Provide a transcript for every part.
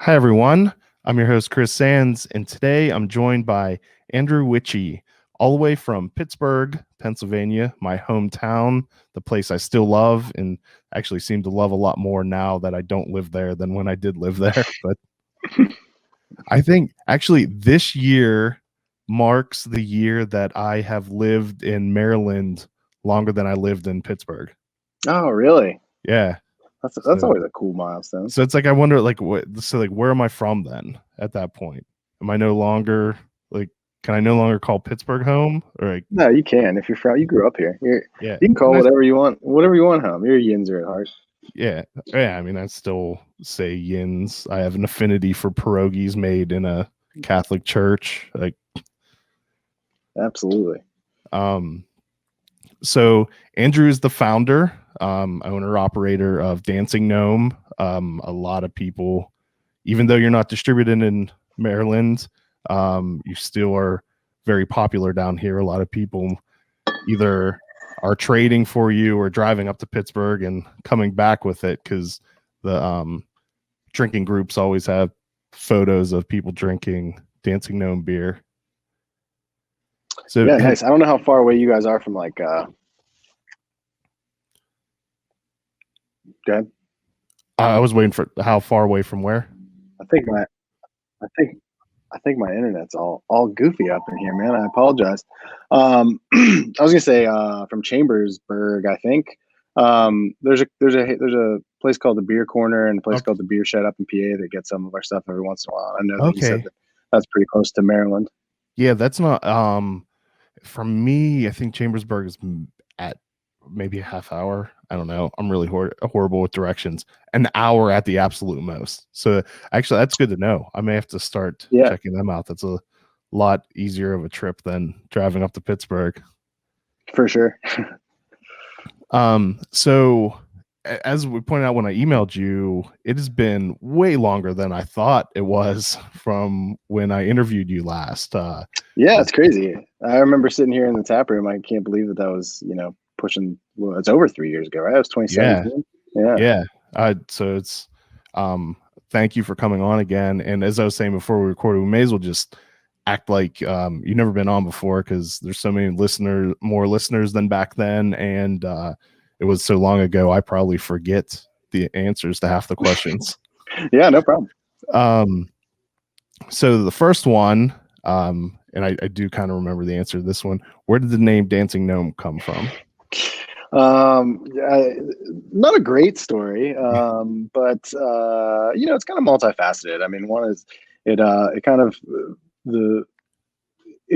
Hi, everyone. I'm your host, Chris Sands, and today I'm joined by Andrew Witchey, all the way from Pittsburgh, Pennsylvania, my hometown, the place I still love and actually seem to love a lot more now that I don't live there than when I did live there. But I think actually this year marks the year that I have lived in Maryland longer than I lived in Pittsburgh. Oh, really? Yeah. That's always a cool milestone. So it's like I wonder, like, where am I from then? At that point, am I no longer like? Can I no longer call Pittsburgh home? Or like, No, you can if you're from. You grew up here. yeah, You can call whatever you want home. You're a Yinzer at heart. yeah. I mean, I still say Yins. I have an affinity for pierogies made in a Catholic church. Like, absolutely. So Andrew is the founder, owner, operator of Dancing Gnome. A lot of people, even though you're not distributed in Maryland, you still are very popular down here. A lot of people either are trading for you or driving up to Pittsburgh and coming back with it because the drinking groups always have photos of people drinking Dancing Gnome beer. So yeah, nice. I don't know how far away you guys are from like. Go ahead. I was waiting for how far away from where. I think my internet's all goofy up in here, man. I apologize. I was gonna say from Chambersburg, I think. There's a place called the Beer Corner and a place called the Beer Shed up in PA that gets some of our stuff every once in a while. I know that you said that's pretty close to Maryland. Yeah, that's not from me. I think Chambersburg is at maybe a half hour. I don't know. I'm really horrible with directions. An hour at the absolute most. So actually, that's good to know. I may have to start checking them out. That's a lot easier of a trip than driving up to Pittsburgh. For sure. So as we pointed out when I emailed you, it has been way longer than I thought it was from when I interviewed you last. Yeah, it's crazy. I remember sitting here in the tap room. I can't believe that was, pushing. Well, it's over 3 years ago, right? It was 2017. Yeah. So it's thank you for coming on again. And as I was saying before we recorded, we may as well just act like you've never been on before because there's so many more listeners than back then, and it was so long ago I probably forget the answers to half the questions. Yeah, no problem. So the first one, and I do kind of remember the answer to this one. Where did the name Dancing Gnome come from? Not a great story, but it's kind of multifaceted. I mean, one is it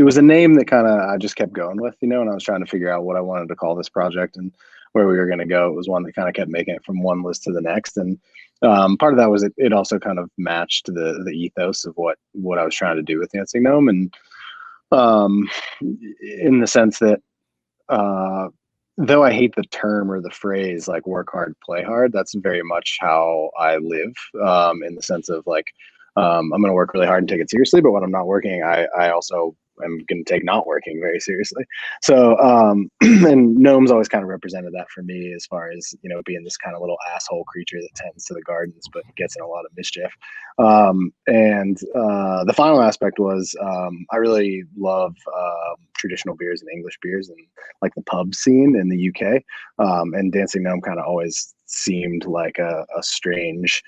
was a name that kind of I just kept going with, and I was trying to figure out what I wanted to call this project and where we were going to go. It was one that kind of kept making it from one list to the next, and part of that was it also kind of matched the ethos of what I was trying to do with Dancing Gnome, and in the sense that though I hate the term or the phrase like work hard, play hard, that's very much how I live, in the sense of like, I'm going to work really hard and take it seriously, but when I'm not working, I also am going to take not working very seriously. So, and Gnome's always kind of represented that for me as far as, being this kind of little asshole creature that tends to the gardens, but gets in a lot of mischief. And the final aspect was, I really love traditional beers and English beers and like the pub scene in the UK. And Dancing Gnome kind of always seemed like a strange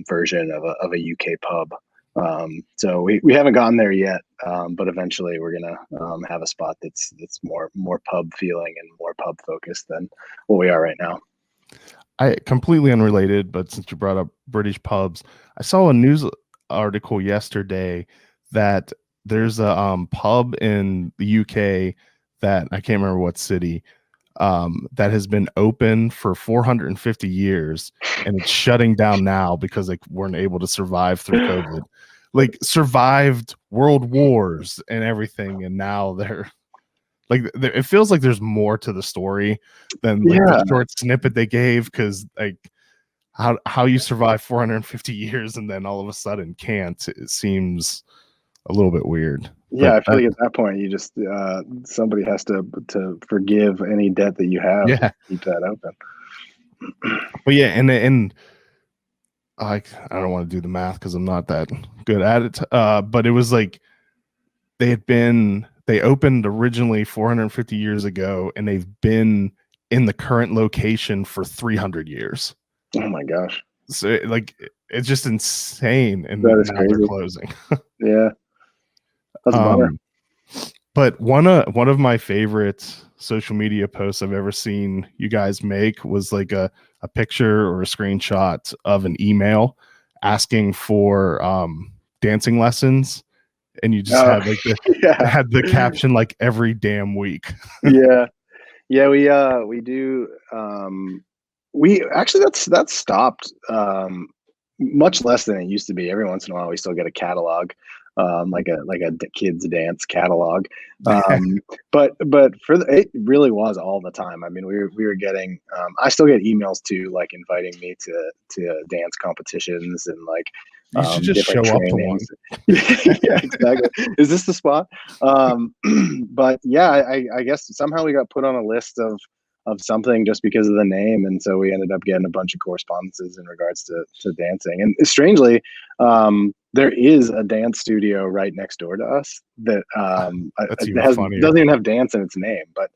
version of a UK pub. So we haven't gotten there yet, but eventually we're gonna have a spot that's more pub feeling and more pub focused than what we are right now. I completely unrelated, but since you brought up British pubs, I saw a news article yesterday that there's a pub in the UK that I can't remember what city, that has been open for 450 years and it's shutting down now because they weren't able to survive through COVID. Like survived world wars and everything, and now they're like, it feels like there's more to the story than like the short snippet they gave, because like how you survive 450 years and then all of a sudden can't, it seems a little bit weird. Yeah, I feel like at that point you just somebody has to forgive any debt that you have to keep that open. But yeah, and I don't want to do the math because I'm not that good at it. But it was like they opened originally 450 years ago, and they've been in the current location for 300 years. Oh my gosh. So it's just insane. And That is now they're crazy. closing. Yeah. That's a bummer. But one of my favorite social media posts I've ever seen you guys make was like a picture or a screenshot of an email asking for dancing lessons, and you just had like yeah. had the caption like every damn week. Yeah. Yeah, we do we actually that's stopped much less than it used to be. Every once in a while we still get a catalog, like a kids dance catalog. But it really was all the time. I mean, we were getting I still get emails too, like inviting me to dance competitions and like You should just different show trainings. up to one. Yeah, exactly. Is this the spot? But yeah, I guess somehow we got put on a list of something just because of the name, and so we ended up getting a bunch of correspondences in regards to dancing. And strangely, there is a dance studio right next door to us that That's even funnier. doesn't even have dance in its name. But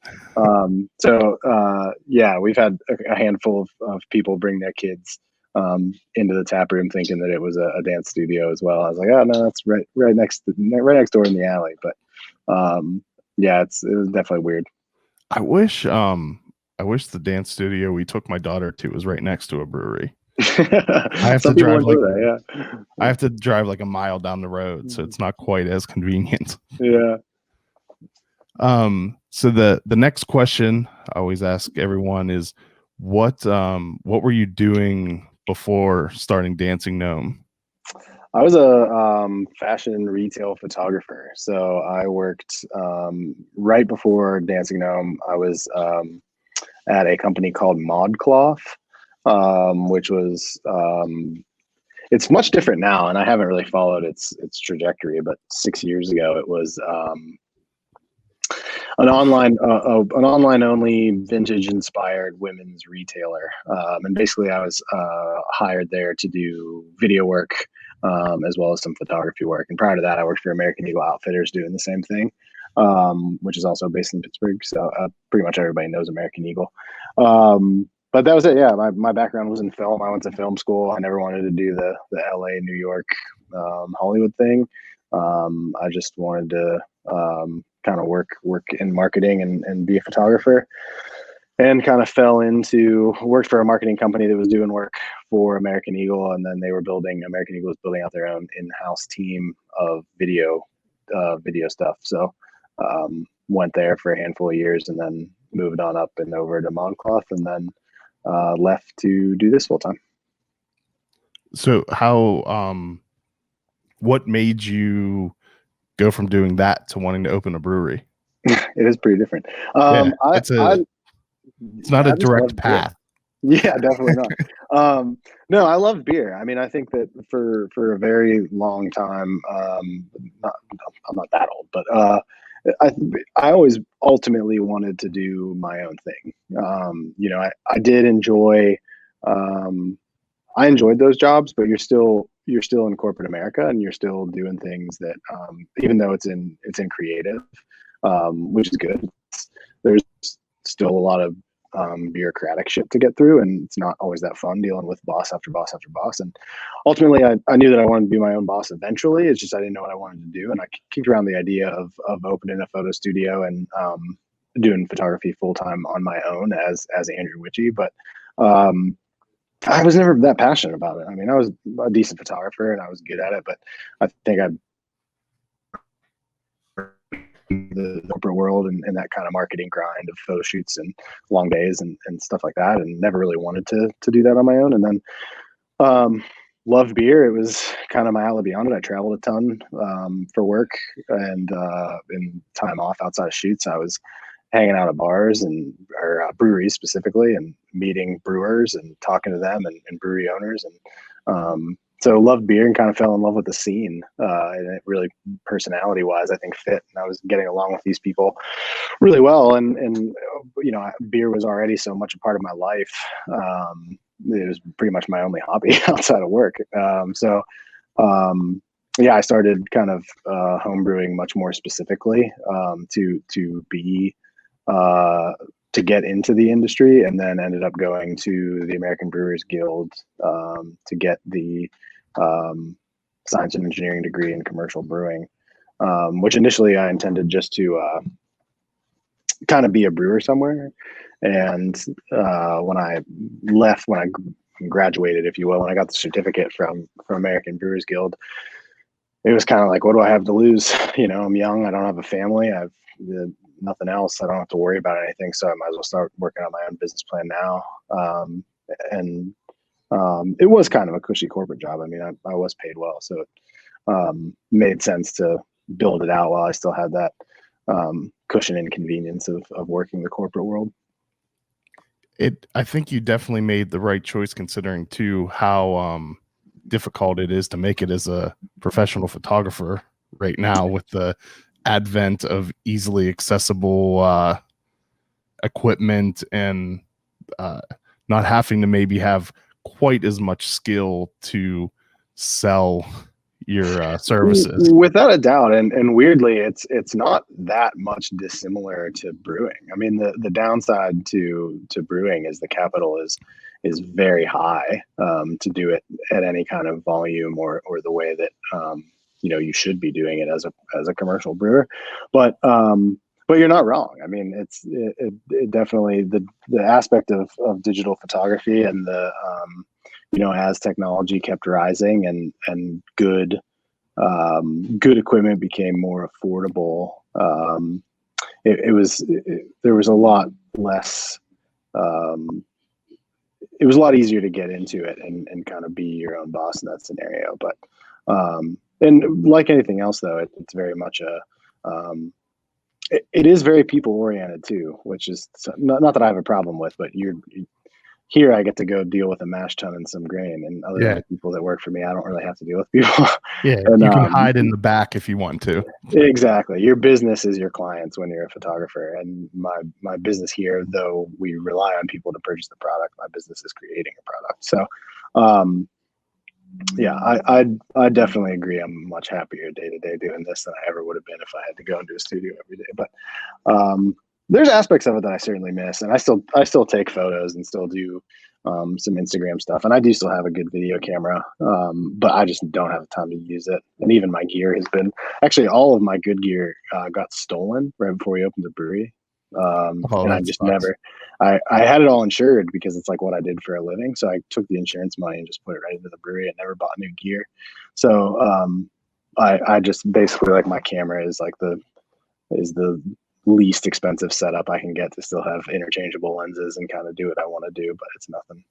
yeah, we've had a handful of people bring their kids into the tap room thinking that it was a dance studio as well. I was like, oh no, that's right next door in the alley. But yeah, it was definitely weird. I wish the dance studio we took my daughter to was right next to a brewery. I have to drive I have to drive like a mile down the road, so it's not quite as convenient. Yeah. So the next question I always ask everyone is what were you doing before starting Dancing Gnome? I was a fashion retail photographer. So I worked right before Dancing Gnome. I was at a company called ModCloth, which was it's much different now, and I haven't really followed its trajectory. But 6 years ago, it was an online only vintage inspired women's retailer, and basically I was hired there to do video work as well as some photography work. And prior to that, I worked for American Eagle Outfitters doing the same thing, which is also based in Pittsburgh. So pretty much everybody knows American Eagle. But that was it. Yeah, my background was in film. I went to film school. I never wanted to do the LA, New York, Hollywood thing. I just wanted to kind of work in marketing and be a photographer, and kind of worked for a marketing company that was doing work for American Eagle, and then American Eagle was building out their own in-house team of video stuff. So went there for a handful of years, and then moved on up and over to ModCloth, and then left to do this full time. So how what made you go from doing that to wanting to open a brewery? It is pretty different. It's not a direct path. Yeah, definitely not. No, I love beer. I mean, I think that for a very long time, I'm not that old, but I always ultimately wanted to do my own thing. I did enjoy. I enjoyed those jobs, but you're still in corporate America, and you're still doing things that, even though it's in creative, which is good. There's still a lot of bureaucratic shit to get through, and it's not always that fun dealing with boss after boss after boss. And ultimately, I knew that I wanted to be my own boss eventually. It's just I didn't know what I wanted to do, and I kicked around the idea of opening a photo studio and doing photography full time on my own as Andrew Witchey, but I was never that passionate about it. I mean, I was a decent photographer and I was good at it, but I think the corporate world and that kind of marketing grind of photo shoots and long days and stuff like that, and never really wanted to do that on my own. And then loved beer. It was kind of my outlet beyond it. I traveled a ton for work, and in time off outside of shoots, I was hanging out at bars or breweries specifically, and meeting brewers and talking to them and brewery owners. And so loved beer and kind of fell in love with the scene. And it really, personality wise, I think fit. And I was getting along with these people really well. And beer was already so much a part of my life it was pretty much my only hobby outside of work. Yeah, I started kind of home brewing much more specifically to be to get into the industry, and then ended up going to the American Brewers Guild to get the science and engineering degree in commercial brewing, which initially I intended just to kind of be a brewer somewhere. And when I graduated, if you will, when I got the certificate from American Brewers Guild, it was kind of like, what do I have to lose? I'm young. I don't have a family. I've nothing else. I don't have to worry about anything. So I might as well start working on my own business plan now. It was kind of a cushy corporate job. I mean, I was paid well, so it made sense to build it out while I still had that cushion and convenience of working the corporate world. I think you definitely made the right choice, considering too how difficult it is to make it as a professional photographer right now, with the advent of easily accessible equipment, and not having to maybe have quite as much skill to sell your services. Without a doubt, and weirdly, it's not that much dissimilar to brewing. I mean, the downside to brewing is the capital is very high to do it at any kind of volume or the way that you should be doing it as a commercial brewer. But you're not wrong. I mean, it definitely the aspect of digital photography, and the as technology kept rising and good equipment became more affordable, there was a lot less. It was a lot easier to get into it and kind of be your own boss in that scenario. But and like anything else, though, it's very much it is very people oriented too, which is not that I have a problem with, but here I get to go deal with a mash tun and some grain, and other people that work for me, I don't really have to deal with people. Yeah, and, you can hide in the back if you want to. Exactly. Your business is your clients when you're a photographer, and my business here, though we rely on people to purchase the product, my business is creating a product. So, yeah, I definitely agree. I'm much happier day to day doing this than I ever would have been if I had to go into a studio every day. But there's aspects of it that I certainly miss, and I still take photos and still do some Instagram stuff, and I do still have a good video camera, but I just don't have the time to use it. And even my gear has been all of my good gear got stolen right before we opened the brewery, and I just never. I had it all insured because it's like what I did for a living, so I took the insurance money and just put it right into the brewery and never bought new gear. So I just basically, like, my camera is the least expensive setup I can get to still have interchangeable lenses and kind of do what I want to do, but it's nothing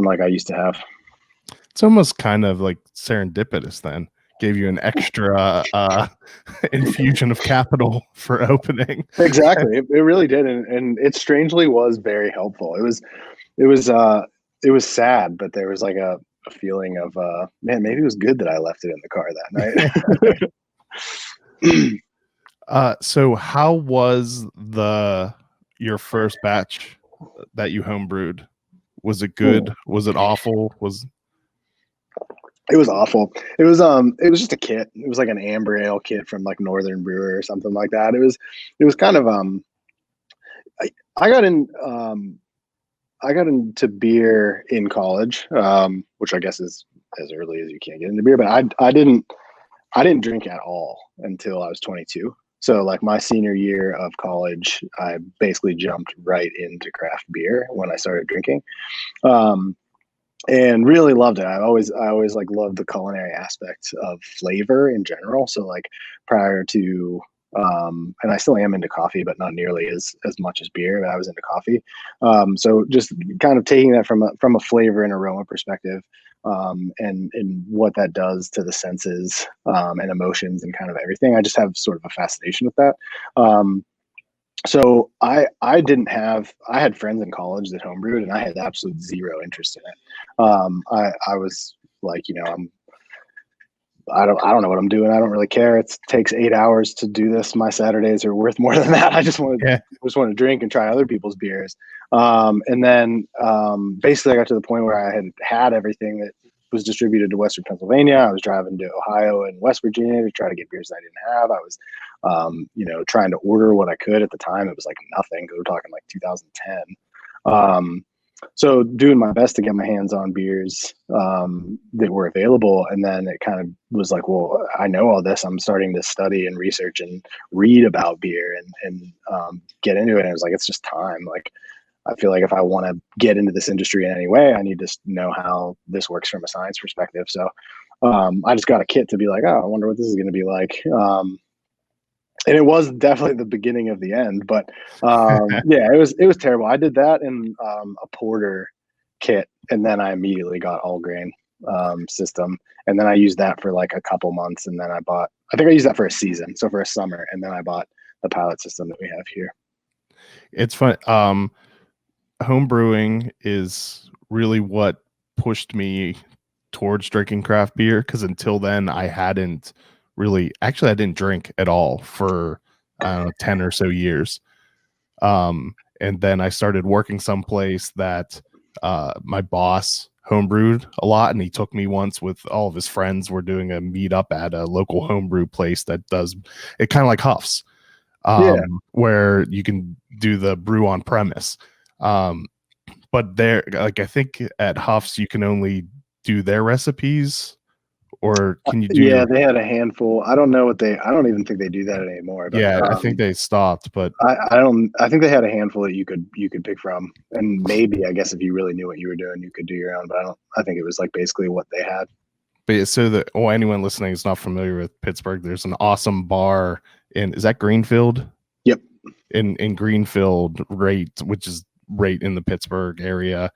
like I used to have. It's almost kind of like serendipitous then. Gave you an extra infusion of capital for opening. Exactly. It really did. And it strangely was very helpful. It was sad, but there was like a feeling of, man, maybe it was good that I left it in the car that night. So how was your first batch that you homebrewed? Was it good? Was it awful? It was awful. It was just a kit. It was like an amber ale kit from like Northern Brewer or something like that. It was kind of I got into beer in college, which I guess is as early as you can get into beer, but I didn't drink at all until I was 22. So like my senior year of college, I basically jumped right into craft beer when I started drinking. And really loved it. I always like loved the culinary aspect of flavor in general. So like prior to, and I still am into coffee, but not nearly as much as beer, but I was into coffee. So just kind of taking that from a flavor and aroma perspective, and what that does to the senses, and emotions and kind of everything. I just have sort of a fascination with that. So I had friends in college that homebrewed, and I had absolute zero interest in it. I was like, I don't know what I'm doing. I don't really care. It takes 8 hours to do this. My Saturdays are worth more than that. I just want to drink and try other people's beers. And then basically I got to the point where I had everything that was distributed to Western Pennsylvania. I was driving to Ohio and West Virginia to try to get beers I didn't have. I was, trying to order what I could at the time. It was like nothing, because we're talking like 2010. So doing my best to get my hands on beers that were available. And then it kind of was like, well, I know all this. I'm starting to study and research and read about beer and get into it. And it was like, it's just time. Like, I feel like if I want to get into this industry in any way, I need to know how this works from a science perspective. So I just got a kit to be like, oh, I wonder what this is going to be like. And it was definitely the beginning of the end, but yeah, it was terrible. I did that in a porter kit, and then I immediately got all grain system, and then I used that for like a couple months, and then I think I used that for a season, so for a summer, and then I bought the pilot system that we have here. It's fun. Home brewing is really what pushed me towards drinking craft beer, because until then I hadn't really, actually I didn't drink at all for 10 or so years. And then I started working someplace that my boss homebrewed a lot, and he took me once with all of his friends. We're doing a meetup at a local homebrew place that does it kind of like Huff's, where you can do the brew on premise. But there, like, I think at Huff's you can only do their recipes, or can you do? Yeah, they had a handful. I don't even think they do that anymore. But, yeah, I think they stopped, but I think they had a handful that you could pick from, and maybe, I guess, if you really knew what you were doing, you could do your own. But I think it was like basically what they had. But so that anyone listening is not familiar with Pittsburgh, there's an awesome bar is that Greenfield? Yep. In Greenfield, which is right in the Pittsburgh area,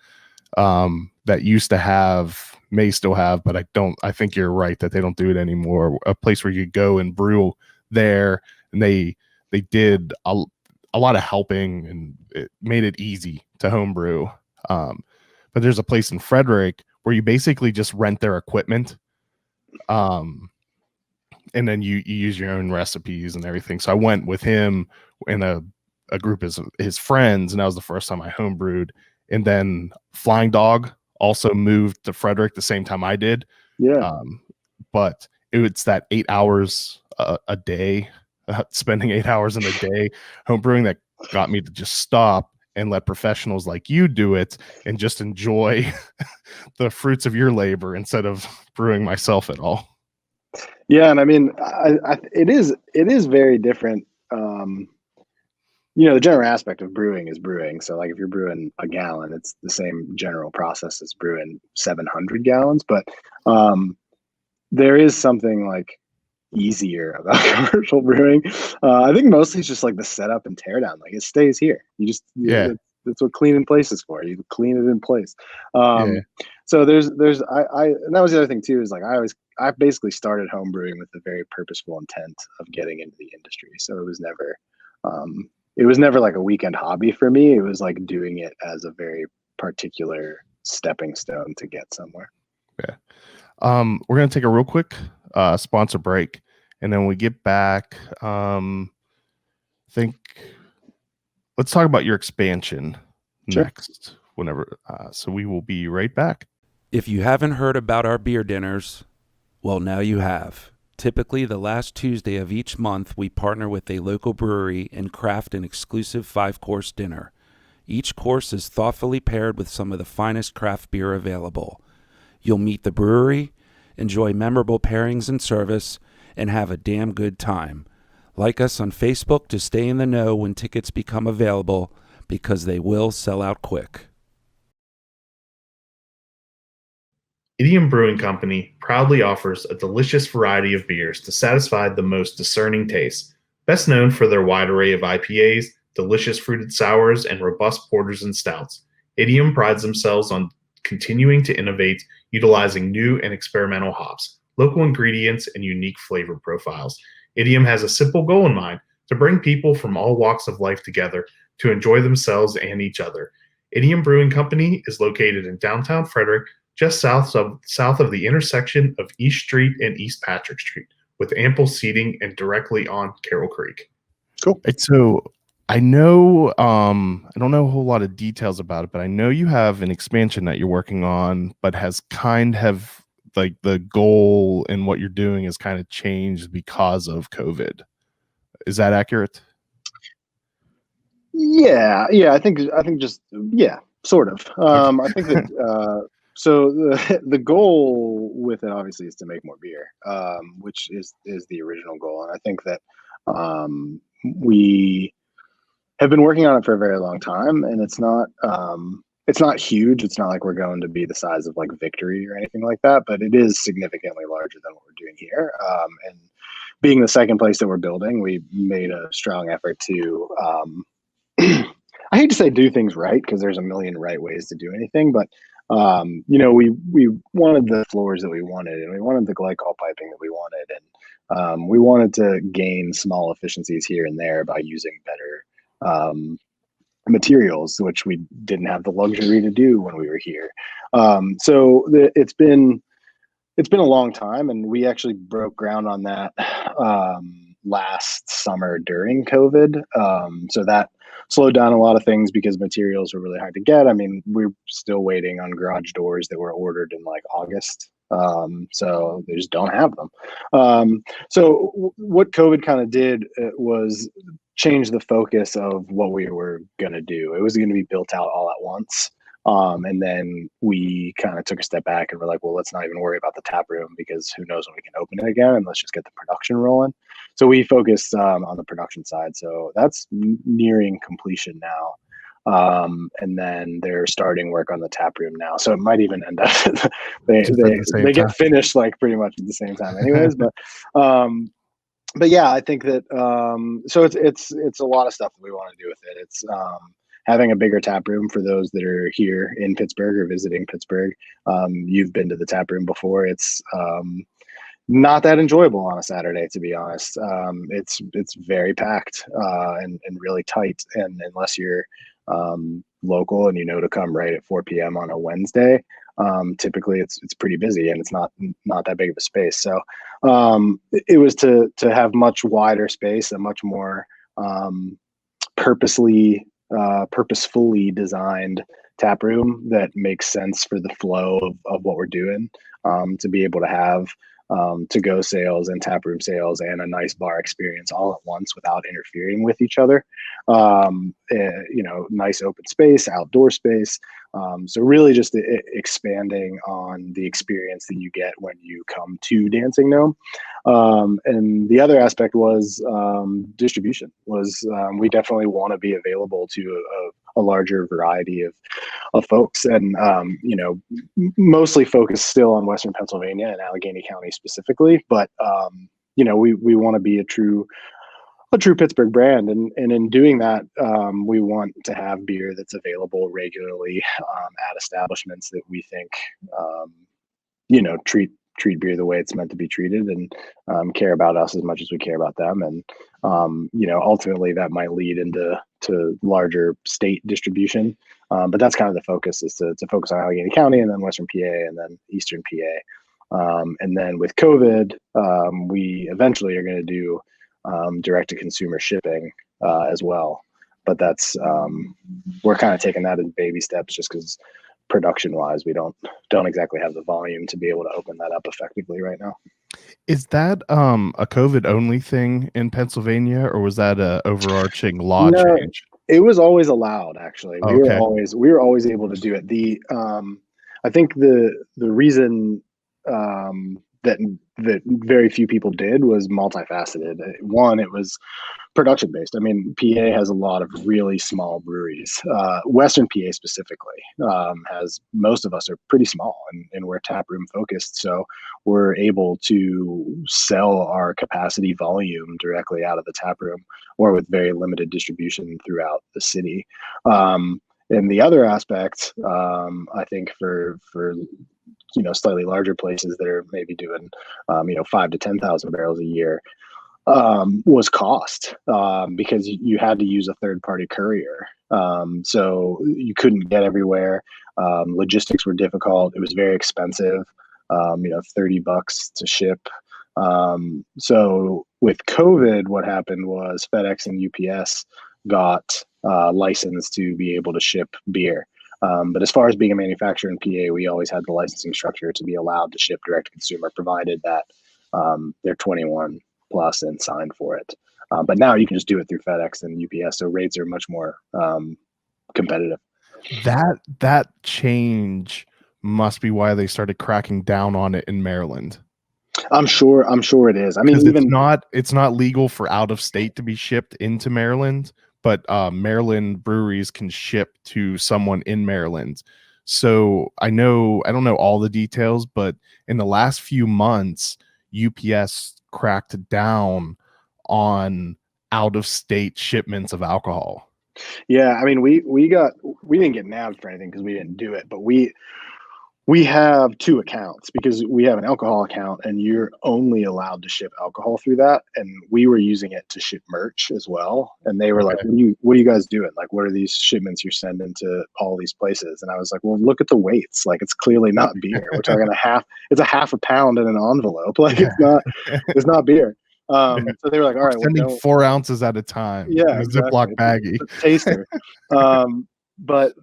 that used to may still have, but I think you're right that they don't do it anymore. A place where you go and brew there, and they did a lot of helping, and it made it easy to homebrew. But there's a place in Frederick where you basically just rent their equipment, and then you use your own recipes and everything. So I went with him in a group of his friends, and that was the first time I homebrewed. And then Flying Dog also moved to Frederick the same time I did. Yeah. But it's that 8 hours a day, spending 8 hours in a day homebrewing, that got me to just stop and let professionals like you do it and just enjoy the fruits of your labor instead of brewing myself at all. Yeah, and I mean, it is very different. The general aspect of brewing is brewing. So like if you're brewing a gallon, it's the same general process as brewing 700 gallons. But there is something like easier about commercial brewing. I think mostly it's just like the setup and teardown. Like it stays here. That's what clean in place is for. You clean it in place. So there's and that was the other thing too, is like I basically started home brewing with a very purposeful intent of getting into the industry. So it was never like a weekend hobby for me. It was like doing it as a very particular stepping stone to get somewhere. Yeah. We're going to take a real quick sponsor break, and then when we get back, let's talk about your expansion next, whenever. So we will be right back. If you haven't heard about our beer dinners, well, now you have. Typically, the last Tuesday of each month, we partner with a local brewery and craft an exclusive 5-course dinner. Each course is thoughtfully paired with some of the finest craft beer available. You'll meet the brewery, enjoy memorable pairings and service, and have a damn good time. Like us on Facebook to stay in the know when tickets become available, because they will sell out quick. Idiom Brewing Company proudly offers a delicious variety of beers to satisfy the most discerning tastes. Best known for their wide array of IPAs, delicious fruited sours, and robust porters and stouts, Idiom prides themselves on continuing to innovate, utilizing new and experimental hops, local ingredients, and unique flavor profiles. Idiom has a simple goal in mind: to bring people from all walks of life together to enjoy themselves and each other. Idiom Brewing Company is located in downtown Frederick, just south of the intersection of East Street and East Patrick Street, with ample seating and directly on Carroll Creek. Cool. So I know I don't know a whole lot of details about it, but I know you have an expansion that you're working on, but has kind of like the goal and what you're doing has kind of changed because of COVID. Is that accurate? Yeah, I think just yeah, sort of. Okay. I think that so the goal with it obviously is to make more beer, which is the original goal, and I think that we have been working on it for a very long time, and it's not huge. It's not like we're going to be the size of like Victory or anything like that, but it is significantly larger than what we're doing here. And being the second place that we're building, we made a strong effort to I hate to say do things right because there's a million right ways to do anything, but we wanted the floors that we wanted, and we wanted the glycol piping that we wanted, and we wanted to gain small efficiencies here and there by using better materials, which we didn't have the luxury to do when we were here. It's been a long time, and we actually broke ground on that last summer during COVID. So that slowed down a lot of things because materials were really hard to get. I mean, we're still waiting on garage doors that were ordered in like August. So they just don't have them. What COVID kind of did was change the focus of what we were going to do. It was going to be built out all at once. And then we kind of took a step back and we're like, well, let's not even worry about the tap room because who knows when we can open it again, and let's just get the production rolling. So we focused on the production side. So that's nearing completion now. And then they're starting work on the tap room now. So it might even end up they get finished like pretty much at the same time anyways. But yeah, I think that so it's a lot of stuff that we want to do with it. It's having a bigger tap room for those that are here in Pittsburgh or visiting Pittsburgh. You've been to the tap room before. It's not that enjoyable on a Saturday, to be honest. It's very packed and really tight. And unless you're local and you know to come right at 4 p.m. on a Wednesday, typically it's pretty busy and it's not that big of a space. So it was to have much wider space, a much more purposefully designed tap room that makes sense for the flow of what we're doing, to be able to have to-go sales and taproom sales and a nice bar experience all at once without interfering with each other. Nice open space, outdoor space. So really just expanding on the experience that you get when you come to Dancing Gnome. And the other aspect was distribution. We definitely want to be available to a larger variety of folks, and mostly focused still on Western Pennsylvania and Allegheny County specifically, but we want to be a true Pittsburgh brand, and in doing that, we want to have beer that's available regularly at establishments that we think treat beer the way it's meant to be treated, and care about us as much as we care about them. And ultimately that might lead into larger state distribution, but that's kind of the focus, is to focus on Allegheny County and then Western PA and then Eastern PA. And then with COVID, we eventually are going to do direct to consumer shipping as well, but that's we're kind of taking that in baby steps, just because production wise we don't exactly have the volume to be able to open that up effectively right now. Is that a COVID only thing in Pennsylvania, or was that a overarching law change? It was always allowed, actually. We Okay. were always able to do it. I think the reason that very few people did was multifaceted. One, it was production based. I mean, PA has a lot of really small breweries. Western PA specifically has, most of us are pretty small, and we're tap room focused. So we're able to sell our capacity volume directly out of the tap room, or with very limited distribution throughout the city. And the other aspect, I think for slightly larger places that are maybe doing 5,000 to 10,000 barrels a year, was cost, because you had to use a third-party courier. So you couldn't get everywhere. Logistics were difficult. It was very expensive, $30 to ship. So with COVID, what happened was FedEx and UPS got licensed to be able to ship beer. But as far as being a manufacturer in PA, we always had the licensing structure to be allowed to ship direct to consumer, provided that they're 21 plus and signed for it. But now you can just do it through FedEx and UPS, so rates are much more competitive. That change must be why they started cracking down on it in Maryland. I'm sure it is. I mean, even it's not legal for out of state to be shipped into Maryland, but Maryland breweries can ship to someone in Maryland. So I don't know all the details, but in the last few months, UPS cracked down on out of state shipments of alcohol. Yeah, I mean, we didn't get nabbed for anything because we didn't do it, but we have two accounts because we have an alcohol account and you're only allowed to ship alcohol through that. And we were using it to ship merch as well. And they were like, what are you guys doing? Like, what are these shipments you're sending to all these places? And I was like, well, look at the weights. Like, it's clearly not beer. We're talking it's a half a pound in an envelope. Like it's not beer. So they were like, all right, sending 4 ounces at a time. Yeah, in a Ziploc baggie. It's a taster. But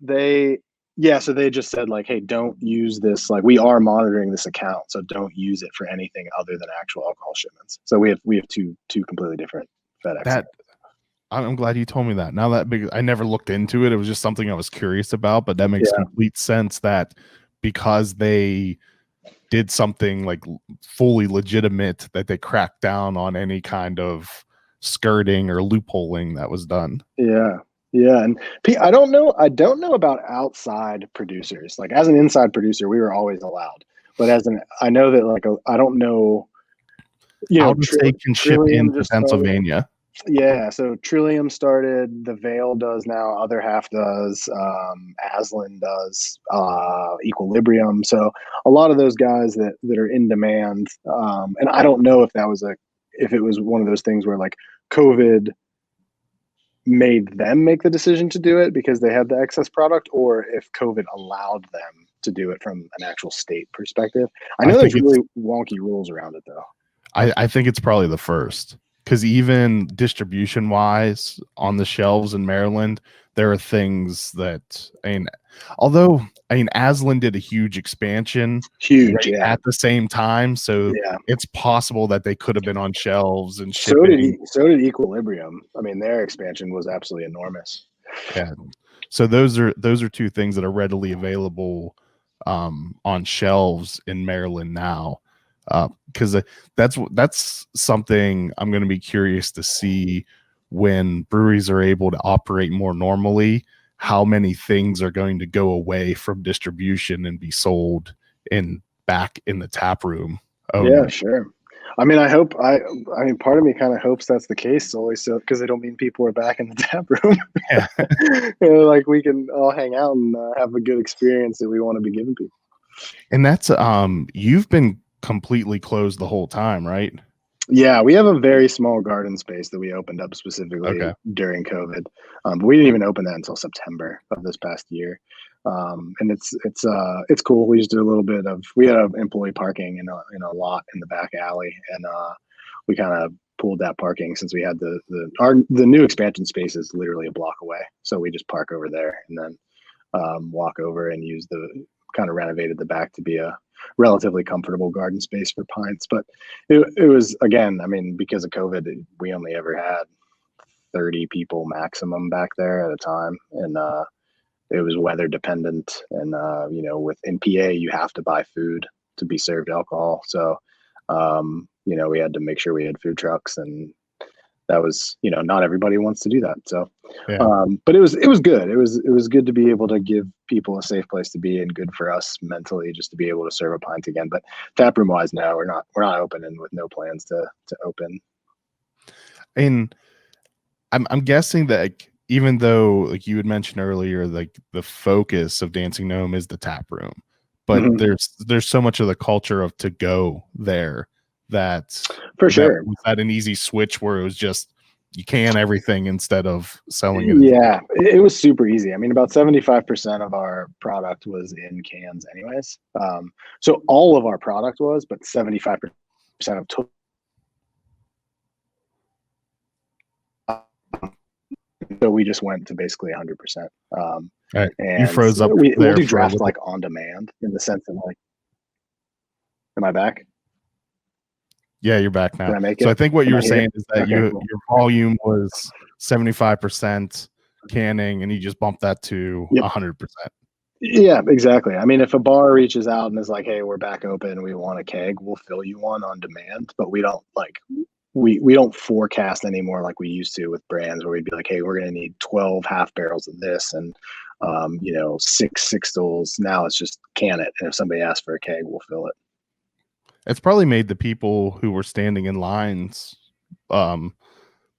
so they just said like, hey, don't use this. Like, we are monitoring this account, so don't use it for anything other than actual alcohol shipments. So we have two completely different FedEx. I'm glad you told me that. Now that I never looked into it, it was just something I was curious about. But that makes complete sense that because they did something like fully legitimate, that they cracked down on any kind of skirting or loopholing that was done. Yeah, and I don't know about outside producers. Like, as an inside producer, we were always allowed. But I know that, like, I don't know. Out of state can ship into Pennsylvania. Yeah, so Trillium started. The Veil does now. Other Half does. Aslan does. Equilibrium. So a lot of those guys that are in demand. And I don't know if it was one of those things where like COVID made them make the decision to do it because they had the excess product, or if COVID allowed them to do it from an actual state perspective. I know there's really wonky rules around it, though. I think it's probably the first, because even distribution wise on the shelves in Maryland, there are things that, Aslan did a huge expansion at the same time. So it's possible that they could have been on shelves and shipping. So did Equilibrium. I mean, their expansion was absolutely enormous. Yeah. So those are two things that are readily available on shelves in Maryland now. Because that's something I'm going to be curious to see when breweries are able to operate more normally, how many things are going to go away from distribution and be sold back in the tap room. Yeah, sure. I mean, part of me kind of hopes that's the case solely so because it'll mean people are back in the tap room. Yeah. Like, we can all hang out and have a good experience that we want to be giving people. And that's you've been completely closed the whole time, right? Yeah, we have a very small garden space that we opened up specifically during COVID, but we didn't even open that until September of this past year. And it's cool. We just did a little bit we had employee parking in a lot in the back alley, and we kind of pulled that parking since we had the new expansion space is literally a block away, so we just park over there and then walk over and use kind of renovated the back to be a relatively comfortable garden space for pints. But it was, again, I mean, because of COVID, we only ever had 30 people maximum back there at a time, and it was weather dependent. And in PA, you have to buy food to be served alcohol, so we had to make sure we had food trucks, and that was, not everybody wants to do that. So, but it was good. It was good to be able to give people a safe place to be, and good for us mentally just to be able to serve a pint again. But taproom wise, no, we're not open, and with no plans to open. And I'm guessing that, like, even though, like you had mentioned earlier, like the focus of Dancing Gnome is the tap room, but there's so much of the culture of to go there. That's for sure. Was that an easy switch where it was just you can everything instead of selling it? Yeah, it was super easy. I mean, about 75% of our product was in cans anyways. So all of our product was, but 75% of total So we just went to basically 100%. Right. And You froze up we'll there do for a draft little. like on demand in the sense of like, am I back? Yeah, you're back now. Did I make So it? I think what Am you I were here? saying is that Okay, your cool. volume was 75% canning, and you just bumped that to Yep. 100%. Yeah, exactly. I mean, if a bar reaches out and is like, "Hey, we're back open, we want a keg," we'll fill you one on demand, but we don't like we don't forecast anymore like we used to with brands where we'd be like, "Hey, we're going to need 12 half barrels of this and 6 stools." Now it's just can it, and if somebody asks for a keg, we'll fill it. It's probably made the people who were standing in lines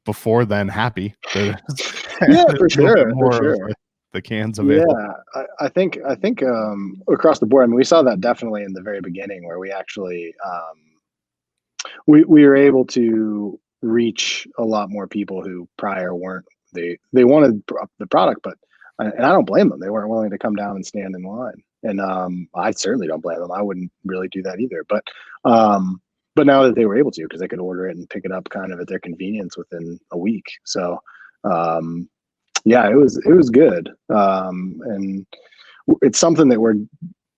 before then happy. Yeah, There's for a little bit sure, for more of sure. the cans available. Yeah, I think across the board. I mean, we saw that definitely in the very beginning where we actually we were able to reach a lot more people who prior weren't. They wanted the product, but and I don't blame them. They weren't willing to come down and stand in line, and I certainly don't blame them. I wouldn't really do that either. But now that they were able to, because they could order it and pick it up kind of at their convenience within a week. So yeah, it was good, and it's something that we're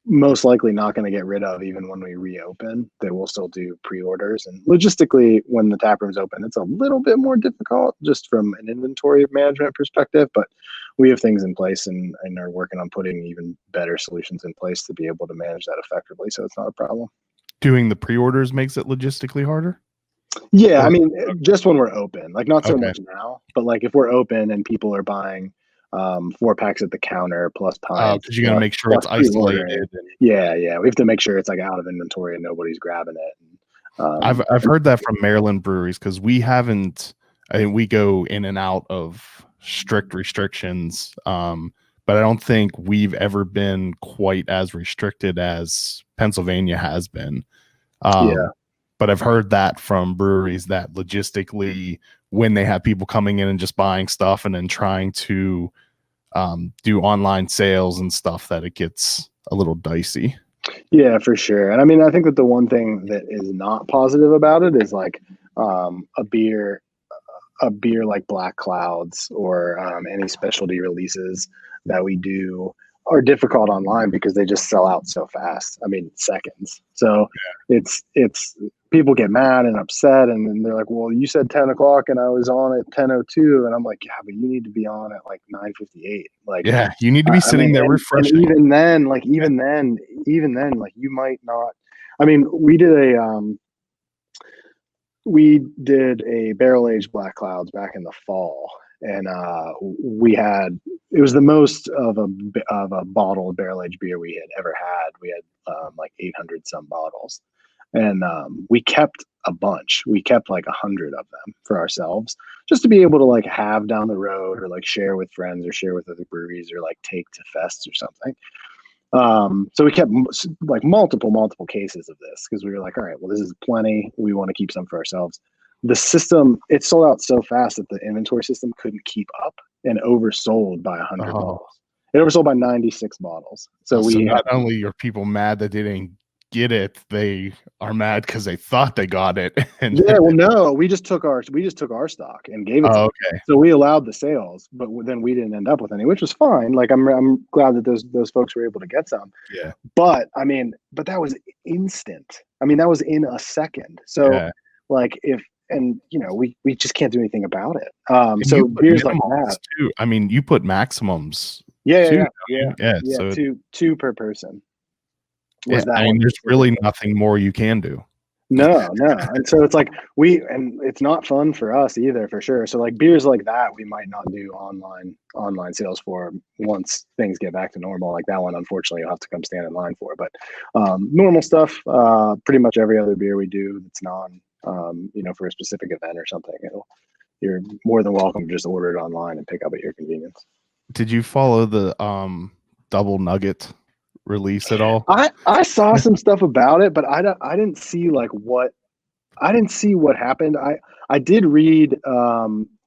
most likely not going to get rid of even when we reopen. That we'll still do pre-orders, and logistically when the tap room's open it's a little bit more difficult just from an inventory management perspective, but we have things in place and are working on putting even better solutions in place to be able to manage that effectively, so it's not a problem. Doing the pre-orders makes it logistically harder? Yeah, I mean, just when we're open, like not so Okay. much now, but like if we're open and people are buying 4-packs at the counter plus pints, because you got to make sure it's plus pre-ordering. isolated. Yeah, we have to make sure it's like out of inventory and nobody's grabbing it. I've heard that from Maryland breweries because we haven't. I think we go in and out of strict restrictions, but I don't think we've ever been quite as restricted as Pennsylvania has been. Yeah. But I've heard that from breweries that logistically, when they have people coming in and just buying stuff and then trying to do online sales and stuff, that it gets a little dicey. Yeah, for sure. And I mean, I think that the one thing that is not positive about it is like a beer like Black Clouds or any specialty releases that we do are difficult online because they just sell out so fast. I mean, seconds. So it's people get mad and upset, and then they're like, "Well, you said 10 o'clock, and I was on at 10:02," and I'm like, "Yeah, but you need to be on at like 9:58." Like, yeah, you need to be sitting there refreshing. And even then, like you might not. I mean, we did a barrel aged Black Clouds back in the fall, and it was the most of a bottle of barrel aged beer we had ever had. We had like 800 some bottles, and we kept a bunch. We kept like 100 of them for ourselves, just to be able to like have down the road or like share with friends or share with other breweries or like take to fests or something. So we kept like multiple cases of this because we were like, all right, well, this is plenty. We want to keep some for ourselves. The system, it sold out so fast that the inventory system couldn't keep up and oversold by 100 bottles. It oversold by 96 bottles. So not only are people mad that they didn't get it, they are mad because they thought they got it. And yeah, well, no, we just took our stock and gave it to them. Okay. So we allowed the sales, but then we didn't end up with any, which was fine. Like I'm glad that those folks were able to get some. Yeah. But I mean, that was instant. I mean, that was in a second. So like we just can't do anything about it. So beers like that too. I mean, you put maximums. Yeah. So two per person. I mean, there's really nothing more you can do. No. And so it's like and it's not fun for us either, for sure. So like beers like that, we might not do online sales for once things get back to normal. Like that one, unfortunately, you'll have to come stand in line for. But normal stuff, pretty much every other beer we do that's for a specific event or something, you're more than welcome to just order it online and pick up at your convenience. Did you follow the double nugget release at all? I saw some stuff about it, but I didn't see what happened. I did read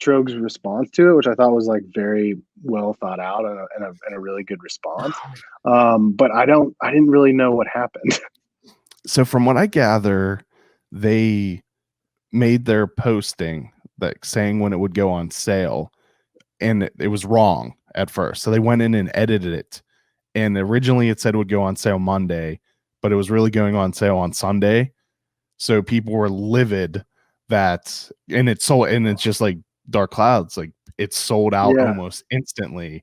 Trogue's response to it, which I thought was like very well thought out and a really good response. But I didn't really know what happened. So from what I gather, they made their posting that saying when it would go on sale and it was wrong at first. So they went in and edited it. And originally it said it would go on sale Monday, but it was really going on sale on Sunday. So people were livid that, and it's just like Dark Clouds, like it's sold out almost instantly.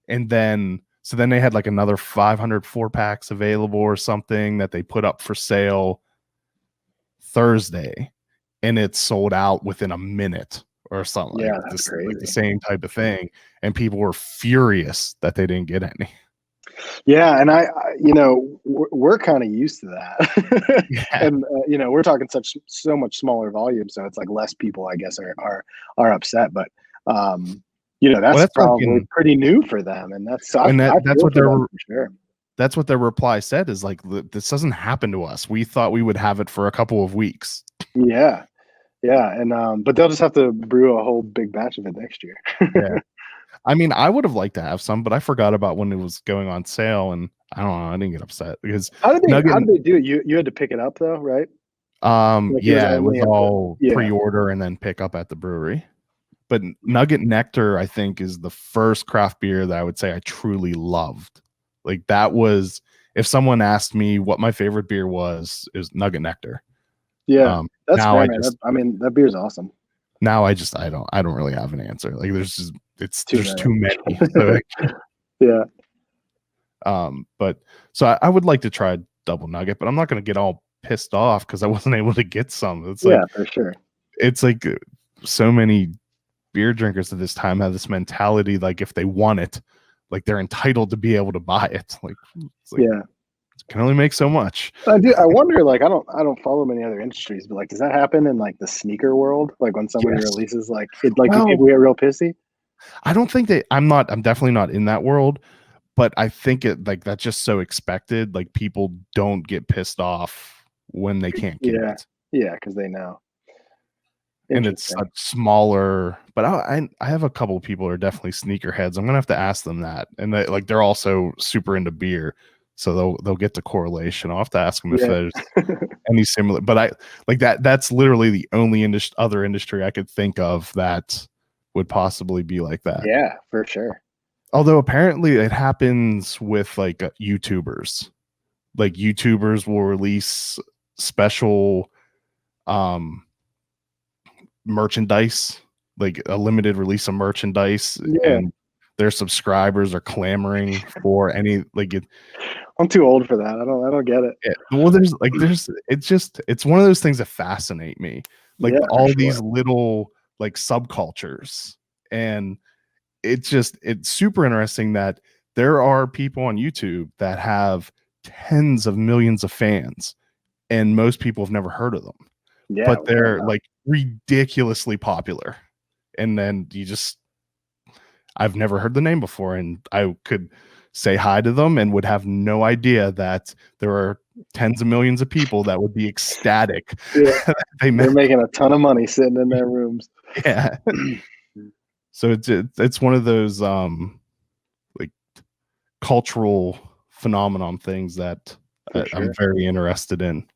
And then, so then they had like another 500 4-packs available or something that they put up for sale Thursday, and it's sold out within a minute or something. Yeah, like that's like the crazy. same type of thing. And people were furious that they didn't get any. Yeah, and I we're kind of used to that, Yeah. and we're talking so much smaller volume, so it's like less people, I guess, are upset. But that's probably pretty new for them, and that's what their sure. That's what their reply said, is like, this doesn't happen to us. We thought we would have it for a couple of weeks. Yeah, and but they'll just have to brew a whole big batch of it next year. Yeah. I mean, I would have liked to have some, but I forgot about when it was going on sale, and I don't know. I didn't get upset because how did they do it? You had to pick it up though, right? It was all pre-order and then pick up at the brewery. But Nugget Nectar, I think, is the first craft beer that I would say I truly loved. Like, that was, if someone asked me what my favorite beer was, it was Nugget Nectar. Yeah, that's fair, man. That beer's awesome. Now I don't really have an answer. Like, there's too many. So, yeah. But so I would like to try Double Nugget, but I'm not going to get all pissed off because I wasn't able to get some. It's like, for sure. It's like so many beer drinkers at this time have this mentality, like if they want it, like they're entitled to be able to buy it. Like, it can only make so much. I wonder, like, I don't follow many other industries, but like, does that happen in like the sneaker world? Like when somebody releases like it, like do people get real pissy? I don't think I'm definitely not in that world, but I think it, like, that's just so expected. Like, people don't get pissed off when they can't get it. Yeah, because they know. And it's a smaller, but I have a couple of people who are definitely sneakerheads. I'm gonna have to ask them that, and they're also super into beer, so they'll get the correlation. I'll have to ask them if there's any similar. But I like that. That's literally the only other industry I could think of that would possibly be like that. Yeah, for sure. Although apparently it happens with like YouTubers. Like, YouTubers will release special merchandise, like a limited release of merchandise, and their subscribers are clamoring for any, like, I'm too old for that. I don't get it. Well, it's one of those things that fascinate me, like all these little like subcultures, and it's super interesting that there are people on YouTube that have tens of millions of fans, and most people have never heard of them. But they're like ridiculously popular. And then I've never heard the name before, and I could say hi to them and would have no idea that there are tens of millions of people that would be ecstatic. Yeah. They're making a ton of money sitting in their rooms. Yeah. So it's one of those like cultural phenomenon things that I'm very interested in.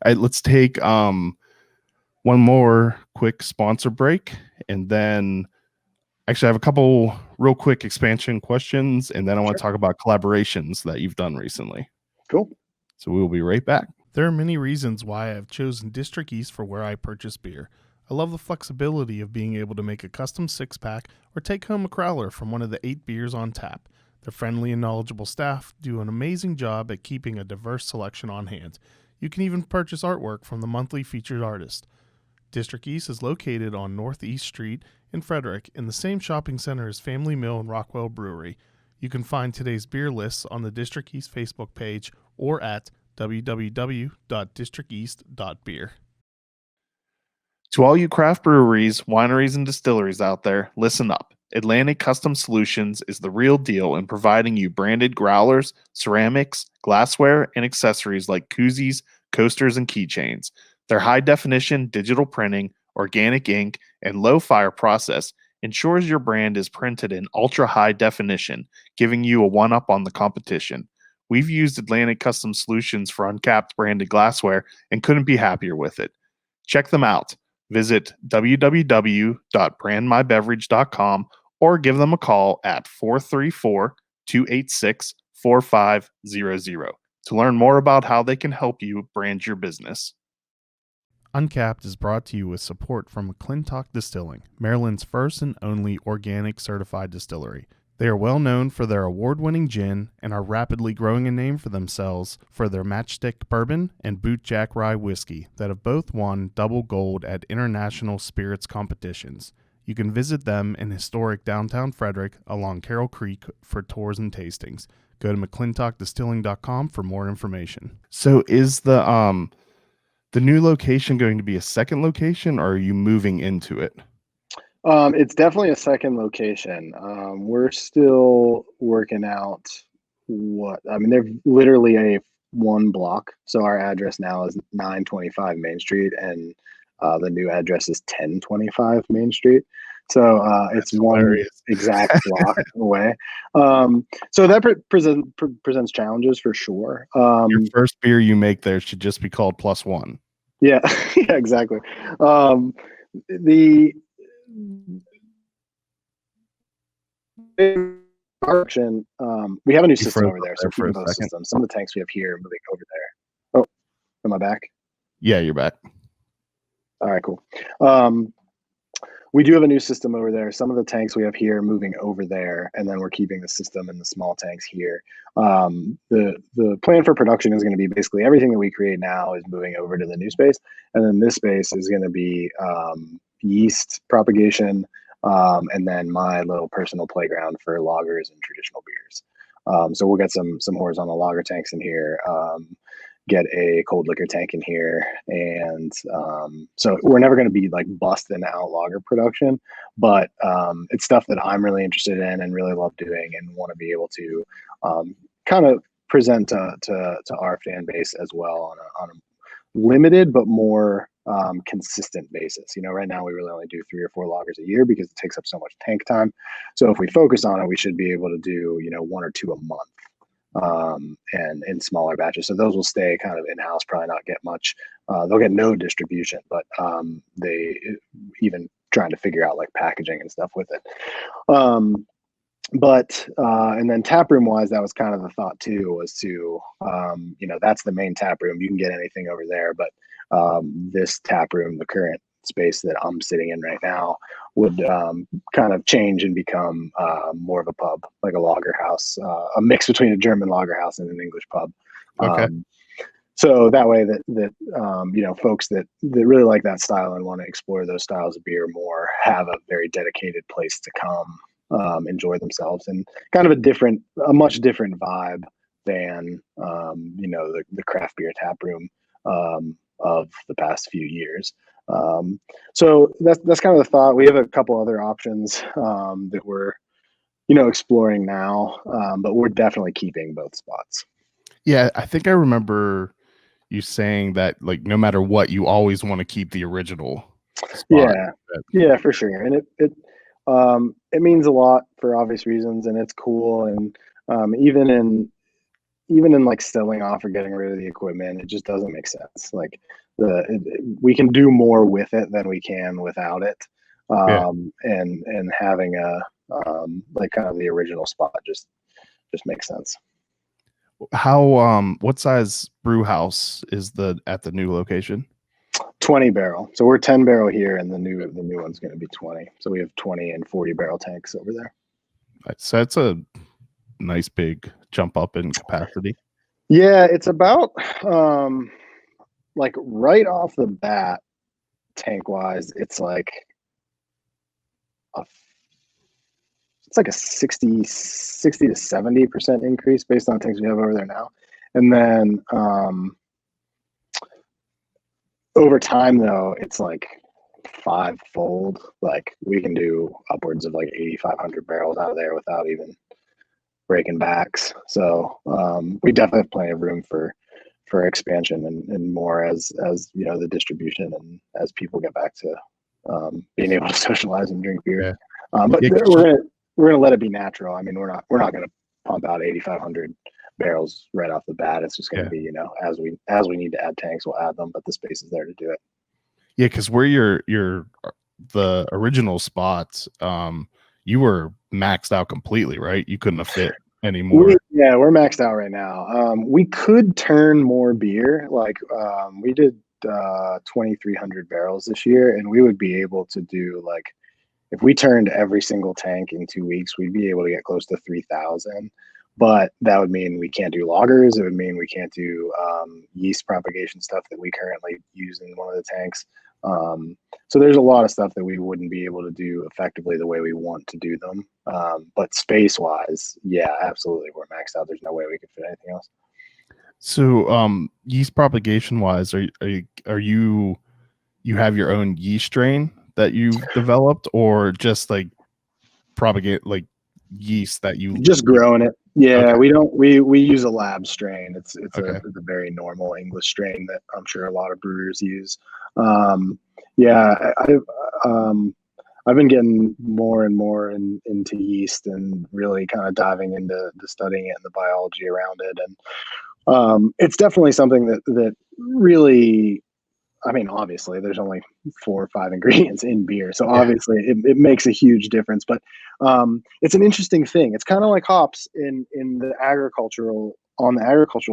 All right, let's take one more quick sponsor break, and then actually I have a couple real quick expansion questions, and then I want to talk about collaborations that you've done recently. Cool. So we will be right back. There are many reasons why I have chosen District East for where I purchase beer. I love the flexibility of being able to make a custom 6-pack or take home a crowler from one of the 8 beers on tap. Their friendly and knowledgeable staff do an amazing job at keeping a diverse selection on hand. You can even purchase artwork from the monthly featured artist. District East is located on Northeast Street in Frederick, in the same shopping center as Family Mill and Rockwell Brewery. You can find today's beer lists on the District East Facebook page or at www.districteast.beer. To all you craft breweries, wineries, and distilleries out there, listen up. Atlantic Custom Solutions is the real deal in providing you branded growlers, ceramics, glassware, and accessories like koozies, coasters, and keychains. Their high-definition digital printing, organic ink, and low-fire process ensures your brand is printed in ultra-high definition, giving you a one-up on the competition. We've used Atlantic Custom Solutions for uncapped branded glassware and couldn't be happier with it. Check them out. Visit www.brandmybeverage.com or give them a call at 434-286-4500 to learn more about how they can help you brand your business. Uncapped is brought to you with support from McClintock Distilling, Maryland's first and only organic certified distillery. They are well known for their award-winning gin and are rapidly growing a name for themselves for their Matchstick Bourbon and Bootjack Rye Whiskey that have both won double gold at international spirits competitions. You can visit them in historic downtown Frederick along Carroll Creek for tours and tastings. Go to McClintockDistilling.com for more information. So is the new location going to be a second location, or are you moving into it? It's definitely a second location. We're still working out they're literally a one block. So our address now is 925 Main Street, and the new address is 1025 Main Street. So it's one exact block away. So that presents challenges for sure. Your first beer you make there should just be called +1. Yeah, yeah, exactly. The direction, we have a new system over there, so we're keeping both systems. Some of the tanks we have here are moving over there. Oh, am I back? Yeah, you're back. All right, cool. We do have a new system over there. Some of the tanks we have here are moving over there, and then we're keeping the system in the small tanks here. The plan for production is going to be basically everything that we create now is moving over to the new space, and then this space is going to be yeast propagation, and then my little personal playground for lagers and traditional beers. So we'll get some horizontal lager tanks in here. Get a cold liquor tank in here, and so we're never going to be like busting out lager production, but it's stuff that I'm really interested in and really love doing, and want to be able to kind of present to our fan base as well on a limited but more consistent basis. Right now we really only do 3 or 4 lagers a year because it takes up so much tank time. So if we focus on it, we should be able to do 1 or 2 a month. And in smaller batches. So those will stay kind of in-house, probably not get much. They'll get no distribution, but they even trying to figure out like packaging and stuff with it. And then taproom wise, that was kind of the thought too, was to, that's the main taproom. You can get anything over there, but this taproom, the current space that I'm sitting in right now, would kind of change and become more of a pub, like a lager house, a mix between a German lager house and an English pub. Okay. So that way that folks that really like that style and want to explore those styles of beer more have a very dedicated place to come enjoy themselves, and kind of a much different vibe than the craft beer tap room of the past few years. So that's kind of the thought. We have a couple other options that we're exploring now, but we're definitely keeping both spots. Yeah, I think I remember you saying that, like, no matter what, you always want to keep the original spot. Yeah, for sure. And it means a lot for obvious reasons, and it's cool. And even in like selling off or getting rid of the equipment, it just doesn't make sense. Like we can do more with it than we can without it. And having a like kind of the original spot just makes sense. How what size brew house is at the new location? 20 barrel. So we're 10 barrel here, and the new one's going to be 20. So we have 20 and 40 barrel tanks over there. So that's a nice big jump up in capacity. Yeah, it's about like right off the bat, tank wise, it's like a 60 to 70% increase based on tanks we have over there now. And then over time though, it's like 5-fold. Like we can do upwards of like 8,500 barrels out of there without even breaking backs. So we definitely have plenty of room for expansion and more as the distribution and as people get back to being able to socialize and drink beer. But we're gonna let it be natural. I mean, we're not gonna pump out 8,500 barrels right off the bat. It's just gonna be as we need to add tanks, we'll add them, but the space is there to do it. Yeah, because where your the original spots, you were maxed out completely, right? You couldn't have fit anymore. We're maxed out right now. We could turn more beer. Like we did 2,300 barrels this year, and we would be able to do like if we turned every single tank in 2 weeks, we'd be able to get close to 3,000. But that would mean we can't do lagers. It would mean we can't do yeast propagation stuff that we currently use in one of the tanks. So there's a lot of stuff that we wouldn't be able to do effectively the way we want to do them. But space wise, yeah, absolutely, we're maxed out. There's no way we could fit anything else. So, yeast propagation wise, are you have your own yeast strain that you've developed, or just like propagate like yeast that you Just growing it? Yeah, Okay. we use a lab strain. It's Okay. it's a very normal English strain that I'm sure a lot of brewers use. Yeah, I've been getting more and more into yeast and really kind of diving into studying it and the biology around it. And it's definitely something that really, I mean, obviously there's only 4 or 5 ingredients in beer. So obviously it makes a huge difference, but it's an interesting thing. It's kind of like hops on the agricultural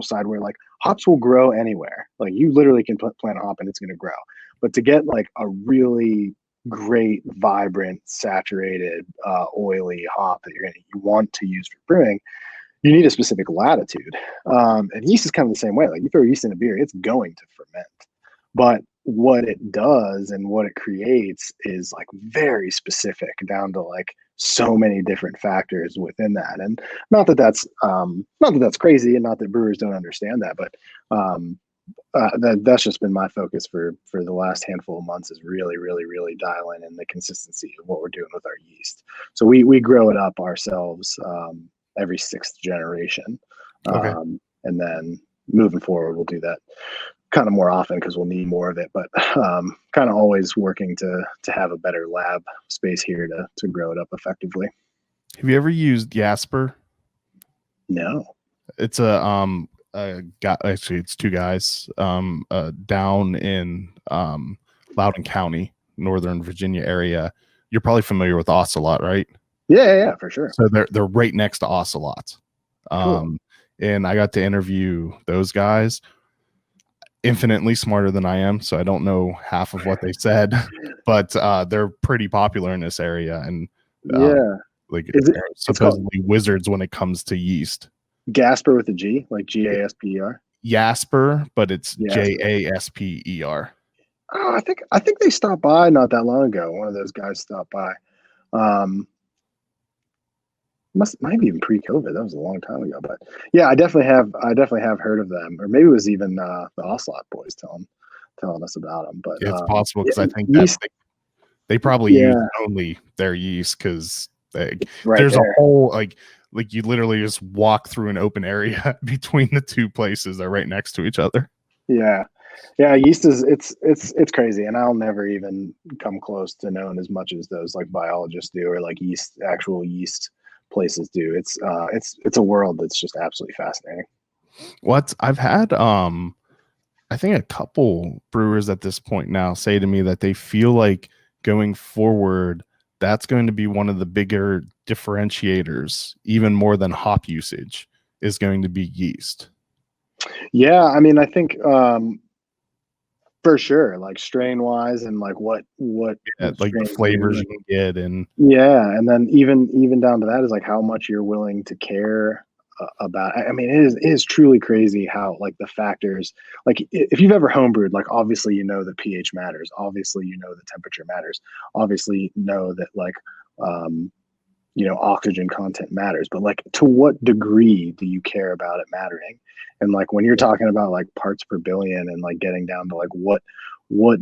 side, where like hops will grow anywhere. Like you literally can plant a hop and it's going to grow. But to get like a really great, vibrant, saturated, oily hop that you want to use for brewing, you need a specific latitude. And yeast is kind of the same way. Like you throw yeast in a beer, it's going to ferment. But what it does and what it creates is like very specific down to like so many different factors within that. And not that that's crazy, and not that brewers don't understand that, but that's just been my focus for the last handful of months, is really dialing in the consistency of what we're doing with our yeast. So we grow it up ourselves every 6th generation. Okay. And then moving forward, we'll do that kind of more often because we'll need more of it, but kind of always working to have a better lab space here to grow it up effectively. Have you ever used Jasper? No. It's a actually it's 2 guys down in Loudoun County, Northern Virginia area. You're probably familiar with Ocelot, right? Yeah, for sure. So they're right next to Ocelot. Cool. And I got to interview those guys. Infinitely smarter than I am, so I don't know half of what they said, but they're pretty popular in this area, and like they're supposedly wizards when it comes to yeast. Gasper with a G, like Gasper. Jasper, but it's Jasper. Jasper. Oh, I think they stopped by not that long ago. One of those guys stopped by. Might be even pre-COVID. That was a long time ago, but yeah, I definitely have heard of them, or maybe it was even the Ocelot boys telling us about them. But it's possible, because I think yeast, they probably use only their yeast, because there's a whole like you literally just walk through an open area between the 2 places. They're right next to each other. Yeah, yeast is it's crazy, and I'll never even come close to knowing as much as those like biologists do, or like actual yeast places do. It's a world that's just absolutely fascinating. I've had I think a couple brewers at this point now say to me that they feel like going forward, that's going to be one of the bigger differentiators, even more than hop usage, is going to be yeast. Yeah, I mean, I think for sure, like strain wise, and like what like the flavors you can get, and and then even down to that is like how much you're willing to care about. I mean, it is truly crazy how like the factors, like if you've ever homebrewed, like obviously you know that pH matters, obviously you know the temperature matters, obviously you know that like oxygen content matters, but like to what degree do you care about it mattering? And like when you're talking about like parts per billion, and like getting down to like what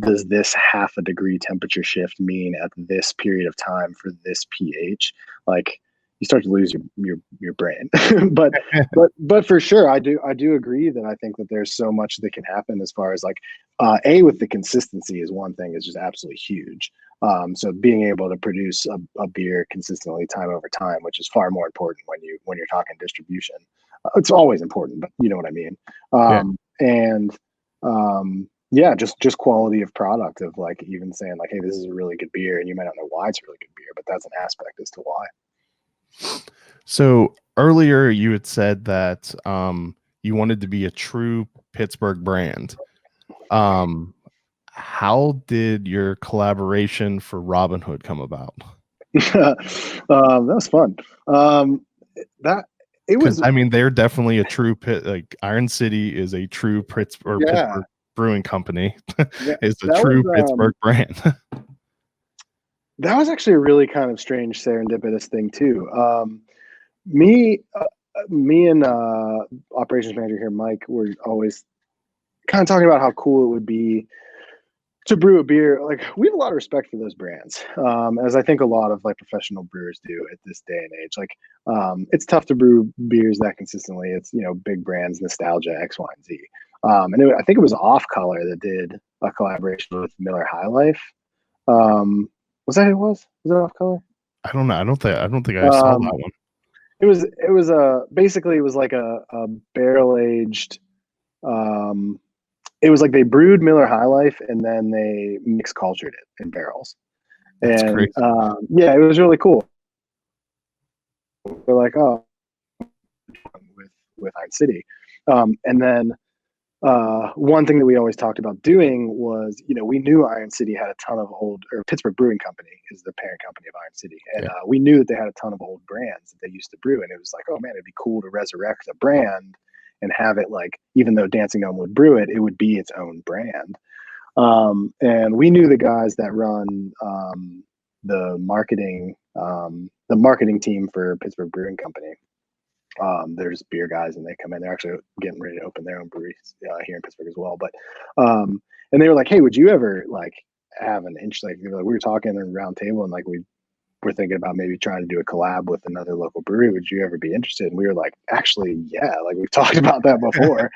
does this half a degree temperature shift mean at this period of time for this pH, like you start to lose your brain. but for sure, I do agree that I think that there's so much that can happen as far as like with the consistency is one thing, is just absolutely huge. So being able to produce a beer consistently time over time, which is far more important when you're talking distribution. It's always important, but you know what I mean. Yeah, just quality of product, of like even saying like, hey, this is a really good beer, and you might not know why it's a really good beer, but that's an aspect as to why. So earlier you had said that you wanted to be a true Pittsburgh brand. How did your collaboration for Robin Hood come about? That was fun. That it Because was I mean, they're definitely a true pit. Like Iron City is a true Pittsburgh Brewing Company. It's a that true was Pittsburgh brand. that was actually a really kind of strange serendipitous thing too. Me and operations manager here, Mike, were always kind of talking about how cool it would be to brew a beer. Like, we have a lot of respect for those brands, as I think a lot of like professional brewers do at this day and age. Like, it's tough to brew beers that consistently. It's, you know, big brands, nostalgia, X, Y, and Z. I think it was Off Color that did a collaboration with Miller High Life. Was that who it was? Was it Off Color? I don't know. I don't think I saw that one. It was basically it was like a barrel aged. It was like they brewed Miller High Life and then they mix cultured it in barrels. That's And crazy. yeah, it was really cool. We're like, oh, with Iron City, and then one thing that we always talked about doing was, you know, we knew Iron City had a ton of or Pittsburgh Brewing Company is the parent company of Iron City, and we knew that they had a ton of old brands that they used to brew, and it was like, oh man, it'd be cool to resurrect a brand and have it like, even though Dancing Gnome would brew it, it would be its own brand. And we knew the guys that run the marketing team for Pittsburgh Brewing Company. There's beer guys, and they come in. They're actually getting ready to open their own breweries here in Pittsburgh as well. But and they were like, "Hey, would you ever like have an inch?" Like, we were talking at a round table, and like we were thinking about maybe trying to do a collab with another local brewery. Would you ever be interested? And we were like, actually, yeah, like we've talked about that before.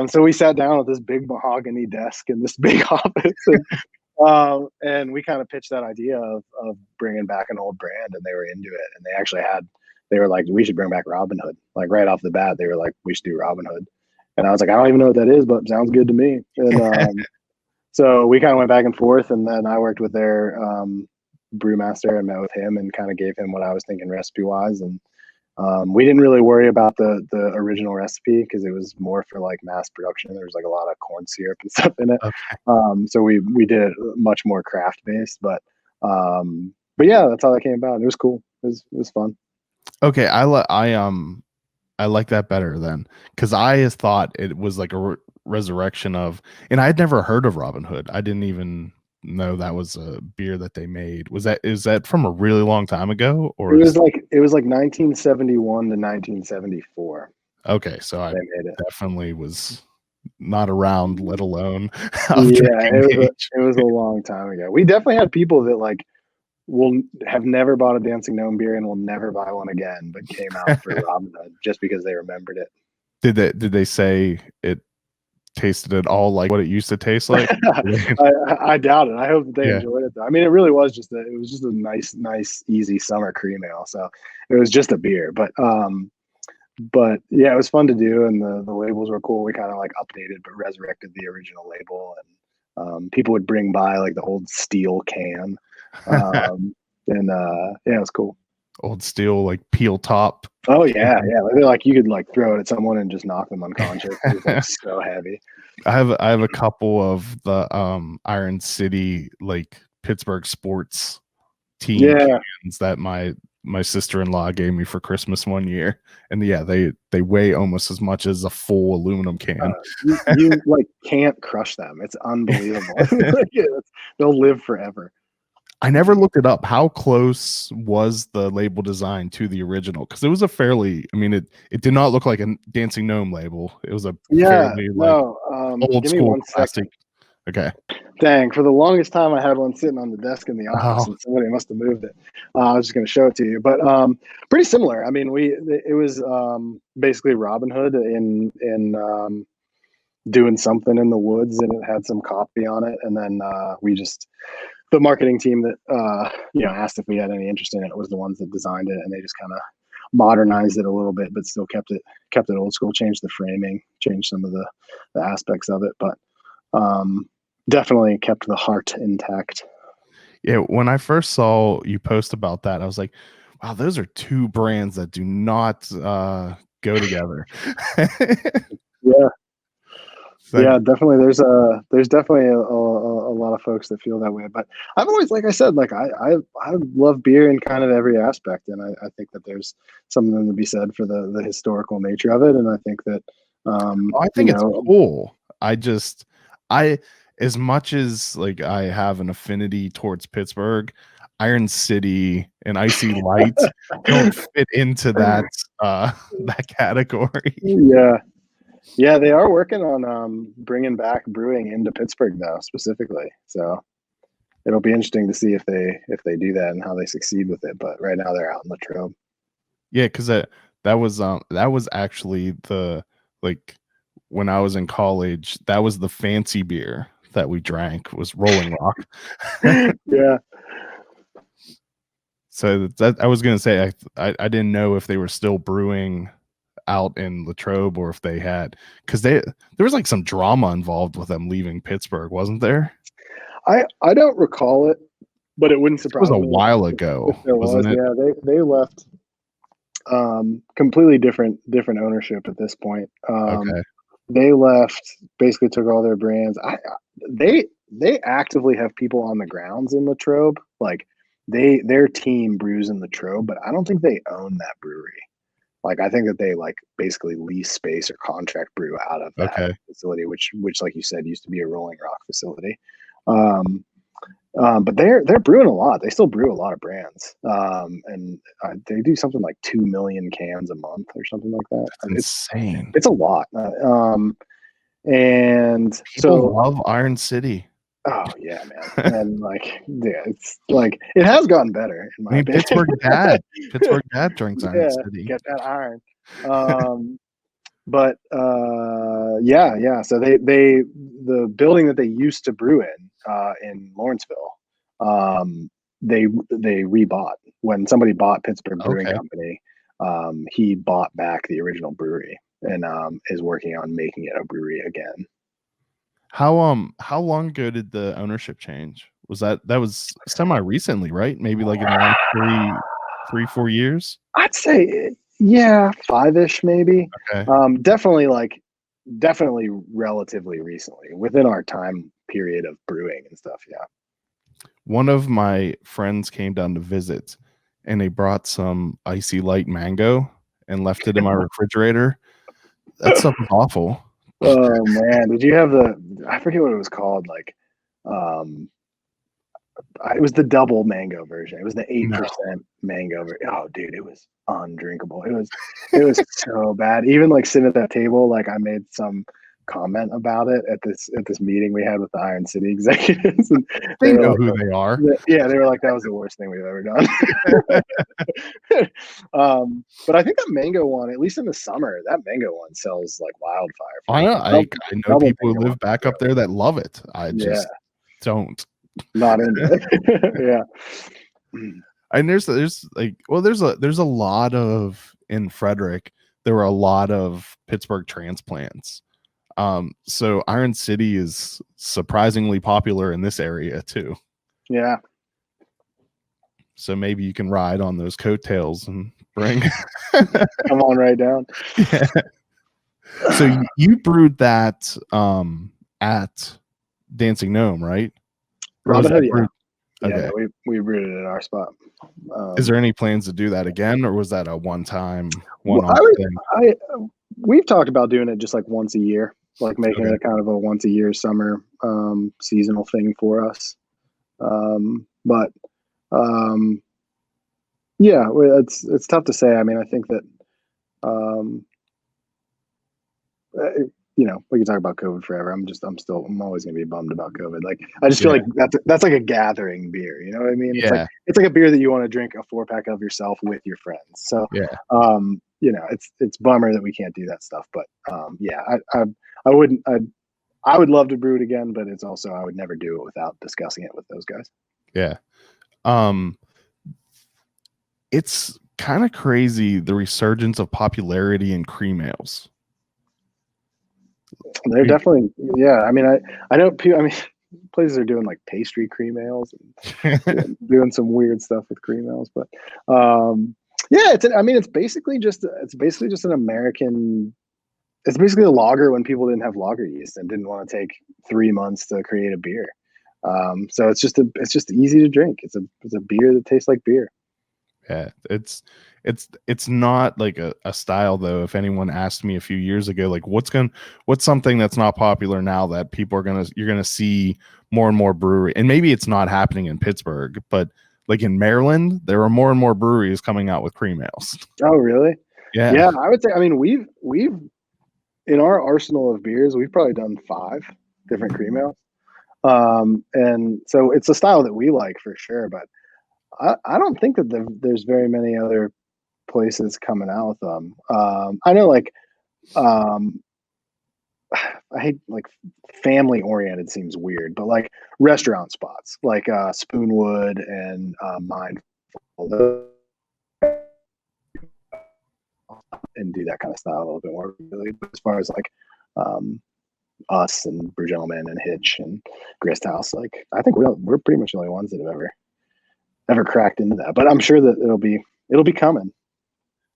So we sat down at this big mahogany desk in this big office, and we kind of pitched that idea of bringing back an old brand, and they were into it. And they were like, we should bring back Robin Hood. Like right off the bat, they were like, we should do Robin Hood. And I was like, I don't even know what that is, but sounds good to me. And so we kind of went back and forth, and then I worked with their brewmaster and met with him and kind of gave him what I was thinking recipe wise. And we didn't really worry about the original recipe because it was more for like mass production. There was like a lot of corn syrup and stuff in it. Okay. So we did it much more craft based, but yeah, that's how that came about. It was cool. It was fun. Okay, I like that better then, because I thought it was like a resurrection of, and I'd never heard of Robin Hood. I didn't even know that was a beer that they made. Is that from a really long time ago, or it was like 1971 to 1974. Okay, so I definitely was not around, let alone it was a long time ago. We definitely had people that like will have never bought a Dancing Gnome beer and will never buy one again, but came out for Robin Hood just because they remembered it. Did they say it tasted at all like what it used to taste like? I doubt it. I hope that they enjoyed it though. I mean, it really was just a nice easy summer cream ale. So it was just a beer, but yeah, it was fun to do, and the labels were cool. We kind of like updated but resurrected the original label, and people would bring by like the old steel can. And yeah, it was cool. Old steel, like peel top. Oh yeah. They're like, you could like throw it at someone and just knock them unconscious. It was like so heavy. I have a couple of the Iron City like Pittsburgh sports team cans that my sister-in-law gave me for Christmas one year, and they weigh almost as much as a full aluminum can. You like can't crush them. It's unbelievable. They'll live forever. I never looked it up. How close was the label design to the original? Because it was it did not look like a Dancing Gnome label. It was a fairly old school plastic. Okay. Dang, for the longest time I had one sitting on the desk in the office, and somebody must have moved it. I was just going to show it to you, but pretty similar. I mean, it was basically Robin Hood in doing something in the woods, and it had some copy on it, and then the marketing team that asked if we had any interest in it was the ones that designed it, and they just kind of modernized it a little bit, but still kept it old school. Changed the framing, changed some of the aspects of it, but definitely kept the heart intact. Yeah, when I first saw you post about that, I was like, wow, those are two brands that do not go together. Yeah. So, Yeah, definitely. There's definitely a lot of folks that feel that way. But I've always, like I said, like I love beer in kind of every aspect, and I think that there's something to be said for the historical nature of it. And I think that I think it's cool. I as much as like I have an affinity towards Pittsburgh, Iron City and Icy Light don't fit into that that category. Yeah. Yeah, they are working on bringing back brewing into Pittsburgh though, specifically. So it'll be interesting to see if they do that and how they succeed with it. But right now they're out in Latrobe. Yeah, because that was actually the like when I was in college, that was the fancy beer that we drank was Rolling Rock. Yeah. So that I was gonna say I didn't know if they were still brewing out in Latrobe or if they had because there was like some drama involved with them leaving Pittsburgh, wasn't there? I don't recall it, but it wouldn't It surprise was a me while if ago, there wasn't was. it? Yeah, they left completely different ownership at this point. Okay. They left, basically took all their brands. They actively have people on the grounds in Latrobe. Like their team brews in Latrobe, but I don't think they own that brewery. Like I think that they like basically lease space or contract brew out of that Okay. facility, which like you said used to be a Rolling Rock facility. But they're brewing a lot. They still brew a lot of brands, and they do something like 2 million cans a month or something like that. That's insane. It's a lot. And People so, love Iron City. oh yeah, man, and like yeah, it's like it has gotten better in I my mean, opinion. Pittsburgh Dad drinks Iron Yeah, City. get that iron. But yeah. So the building that they used to brew in Lawrenceville, they rebought when somebody bought Pittsburgh Brewing Okay. Company. He bought back the original brewery and is working on making it a brewery again. How long ago did the ownership change? That was semi recently, right? Maybe like in the last 4 years. I'd say yeah, 5-ish maybe. Okay. Definitely relatively recently within our time period of brewing and stuff. Yeah. One of my friends came down to visit and they brought some icy light mango and left it in my refrigerator. That stuff is awful. Oh man, did you have I forget what it was called, like it was the double mango version. It was the 8% mango version. Oh dude, it was undrinkable. It was so bad. Even like sitting at that table, like I made some comment about it at this meeting we had with the Iron City executives, and They know like, who they are. Yeah, they were like, that was the worst thing we've ever done. But I think that mango one, at least in the summer, that mango one sells like wildfire. I know people who live back up there that love it. I just don't. Not into it. Yeah. And there's like, well, there's a lot of in Frederick. There were a lot of Pittsburgh transplants. So Iron City is surprisingly popular in this area too. Yeah. So maybe you can ride on those coattails and bring come on right down. Yeah. So you brewed that at Dancing Gnome, right? Robin Hood, yeah. Okay. Yeah, we brewed it in our spot. Is there any plans to do that again, or was that a one-time thing? We've talked about doing it just like once a year, like making it kind of a once a year summer seasonal thing for us. But yeah, it's tough to say. I mean, I think that we can talk about COVID forever. I'm always gonna be bummed about COVID. Like I just feel like that's like a gathering beer. You know what I mean? Yeah. It's like a beer that you want to drink a 4-pack of yourself with your friends. So yeah. It's bummer that we can't do that stuff. But yeah, I would love to brew it again, but it's also I would never do it without discussing it with those guys. Yeah. It's kind of crazy the resurgence of popularity in cream ales. They're definitely, yeah. I mean, I know people. I mean, places are doing like pastry cream ales and doing some weird stuff with cream ales, but yeah, I mean, it's basically just an American. It's basically a lager when people didn't have lager yeast and didn't want to take 3 months to create a beer. So it's just easy to drink. It's a beer that tastes like beer. Yeah, it's not like a style though. If anyone asked me a few years ago, like what's something that's not popular now that you're gonna see more and more brewery, and maybe it's not happening in Pittsburgh, but like in Maryland, there are more and more breweries coming out with cream ales. Oh, really? Yeah. Yeah, I would say. I mean, we've in our arsenal of beers, we've probably done 5 different cream ales. And so it's a style that we like for sure, but I don't think that there's very many other places coming out with them. I know, like, I hate, like, family oriented seems weird, but like restaurant spots like Spoonwood and Mindful, and do that kind of style a little bit more really. But as far as like us and Brew Gentleman and Hitch and Grist House, like, I think we're pretty much the only ones that have ever cracked into that. But I'm sure that it'll be coming.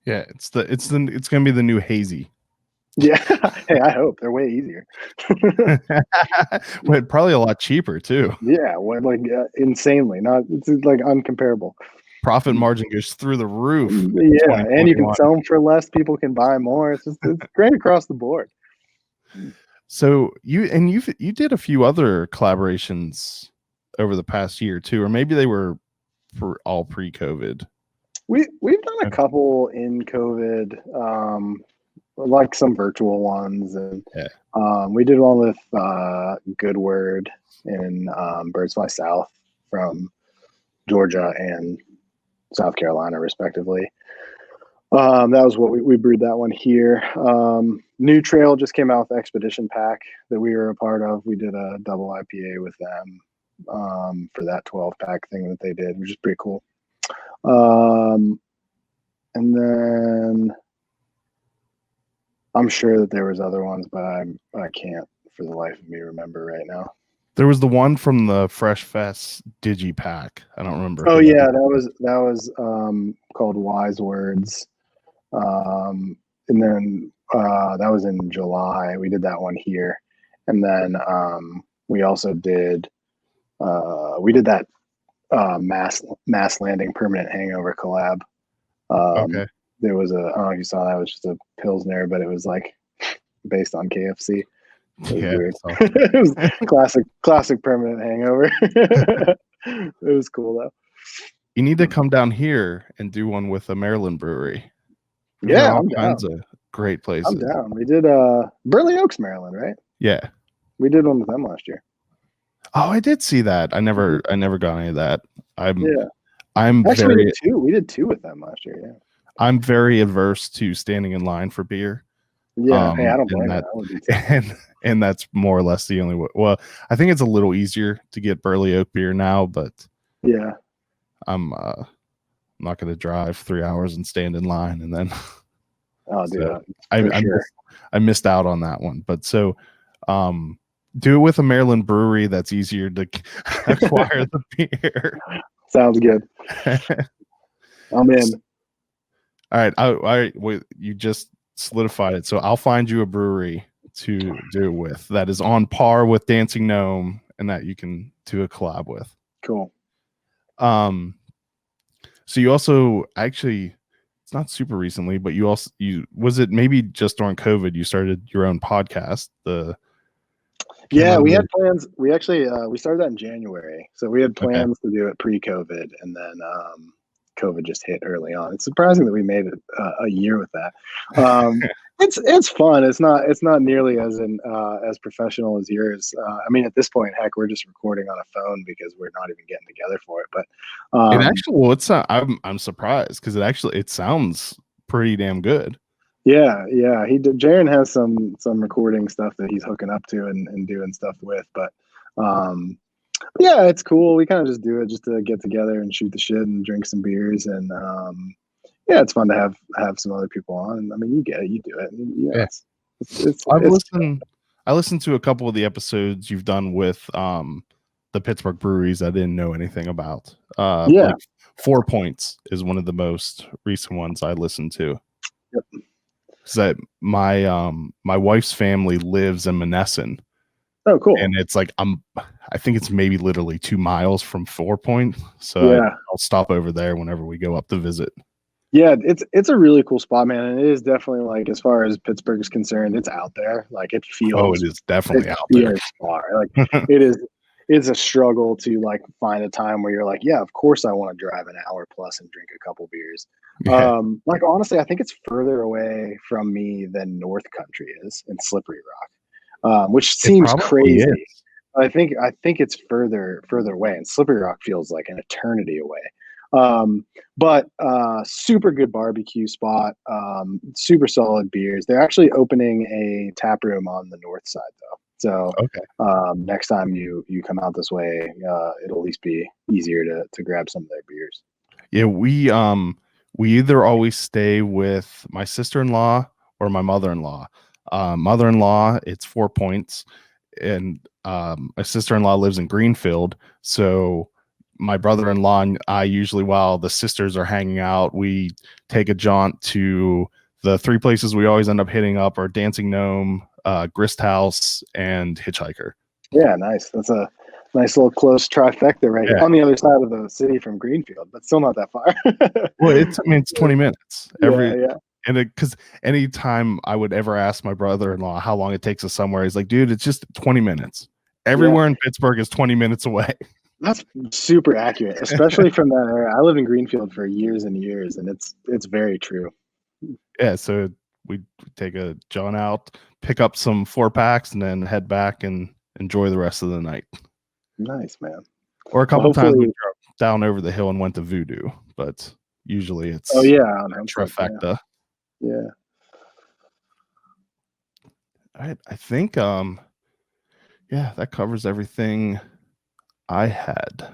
Yeah, it's gonna be the new hazy. Yeah. Hey, I hope they're way easier. Well, probably a lot cheaper too. Yeah, like insanely, not, it's like uncomparable. Profit margin goes through the roof. Yeah, and you can sell them for less. People can buy more. It's great across the board. So you did a few other collaborations over the past year too, or maybe they were for all pre-COVID. We've done a couple in COVID, like some virtual ones, and we did one with Good Word in Birdsfly South from Georgia and South Carolina, respectively. That was what we brewed that one here. New Trail just came out with Expedition Pack that we were a part of. We did a double IPA with them for that 12-pack thing that they did, which is pretty cool. And then I'm sure that there was other ones, but I can't for the life of me remember right now. There was the one from the Fresh Fest Digipack. I don't remember. Oh yeah, that was called Wise Words. And then that was in July. We did that one here. And then we also did that Mass Landing Permanent Hangover collab. Okay. There was I don't know if you saw that. It was just a Pilsner, but it was like based on KFC. It was weird. It was classic Permanent Hangover. It was cool though. You need to come down here and do one with a Maryland brewery. Yeah, all kinds of great places. I'm down. We did Burley Oaks, Maryland, right? Yeah. We did one with them last year. Oh, I did see that. I never got any of that. We did two with them last year. Yeah. I'm very averse to standing in line for beer. Yeah, hey, I don't blame that. And that's more or less the only way. Well, I think it's a little easier to get Burley Oak beer now, but yeah, I'm not going to drive 3 hours and stand in line and then. Oh, dude, so I missed out on that one. But so, do it with a Maryland brewery that's easier to acquire the beer. Sounds good. I'm in. All right, you just solidified it. So I'll find you a brewery to do it with that is on par with Dancing Gnome and that you can do a collab with. Cool. So you also actually, it's not super recently, but was it maybe just during COVID you started your own podcast? Yeah, we had plans. We actually we started that in January, so we had plans to do it pre-COVID, and then COVID just hit early on. It's surprising that we made it a year with that. It's fun. It's not nearly as professional as yours. I mean, at this point, heck, we're just recording on a phone because we're not even getting together for it. But it actually, I'm surprised because it sounds pretty damn good. Yeah. Jaron has some recording stuff that he's hooking up to and doing stuff with, but yeah, it's cool. We kind of just do it just to get together and shoot the shit and drink some beers, and yeah, it's fun to have some other people on. I mean, you get it, you do it. Yeah, I listened to a couple of the episodes you've done with the Pittsburgh breweries I didn't know anything about. Yeah. Like 4 Points is one of the most recent ones I listened to. Yep. Because that my wife's family lives in Monessen, Oh, cool. and it's like I think it's maybe literally 2 miles from 4 Point, so Yeah. I'll stop over there whenever we go up to visit. Yeah, it's a really cool spot, man. And it is definitely, like, as far as Pittsburgh is concerned, it's out there. Like, it feels. Oh, it is definitely out there. Far. Like, it is. It's a struggle to, like, find a time where you're like, yeah, of course I want to drive an hour plus and drink a couple beers. Yeah. Like, honestly, I think it's further away from me than North Country is in Slippery Rock, which seems crazy. Is. I think it's further away, and Slippery Rock feels like an eternity away. But super good barbecue spot, super solid beers. They're actually opening a tap room on the north side, though. So Okay. next time you come out this way, it'll at least be easier to grab some of their beers. Yeah, we either always stay with my sister-in-law or my mother-in-law. Mother-in-law, it's 4 Points, and my sister-in-law lives in Greenfield, so my brother-in-law and I usually, while the sisters are hanging out, we take a jaunt to the 3 places we always end up hitting up are Dancing Gnome, Grist House, and Hitchhiker. Yeah, nice. That's a nice little close trifecta right here on the other side of the city from Greenfield, but still not that far. Well, it's 20 minutes every. Yeah. And because anytime I would ever ask my brother-in-law how long it takes us somewhere, he's like, dude, it's just 20 minutes. Everywhere in Pittsburgh is 20 minutes away. That's super accurate, especially from that area. I lived in Greenfield for years and years, and it's very true. Yeah, so we take a John out, pick up some 4-packs, and then head back and enjoy the rest of the night. Nice, man. Or a couple times we drove down over the hill and went to Voodoo, but usually it's trifecta. Yeah. I think that covers everything I had.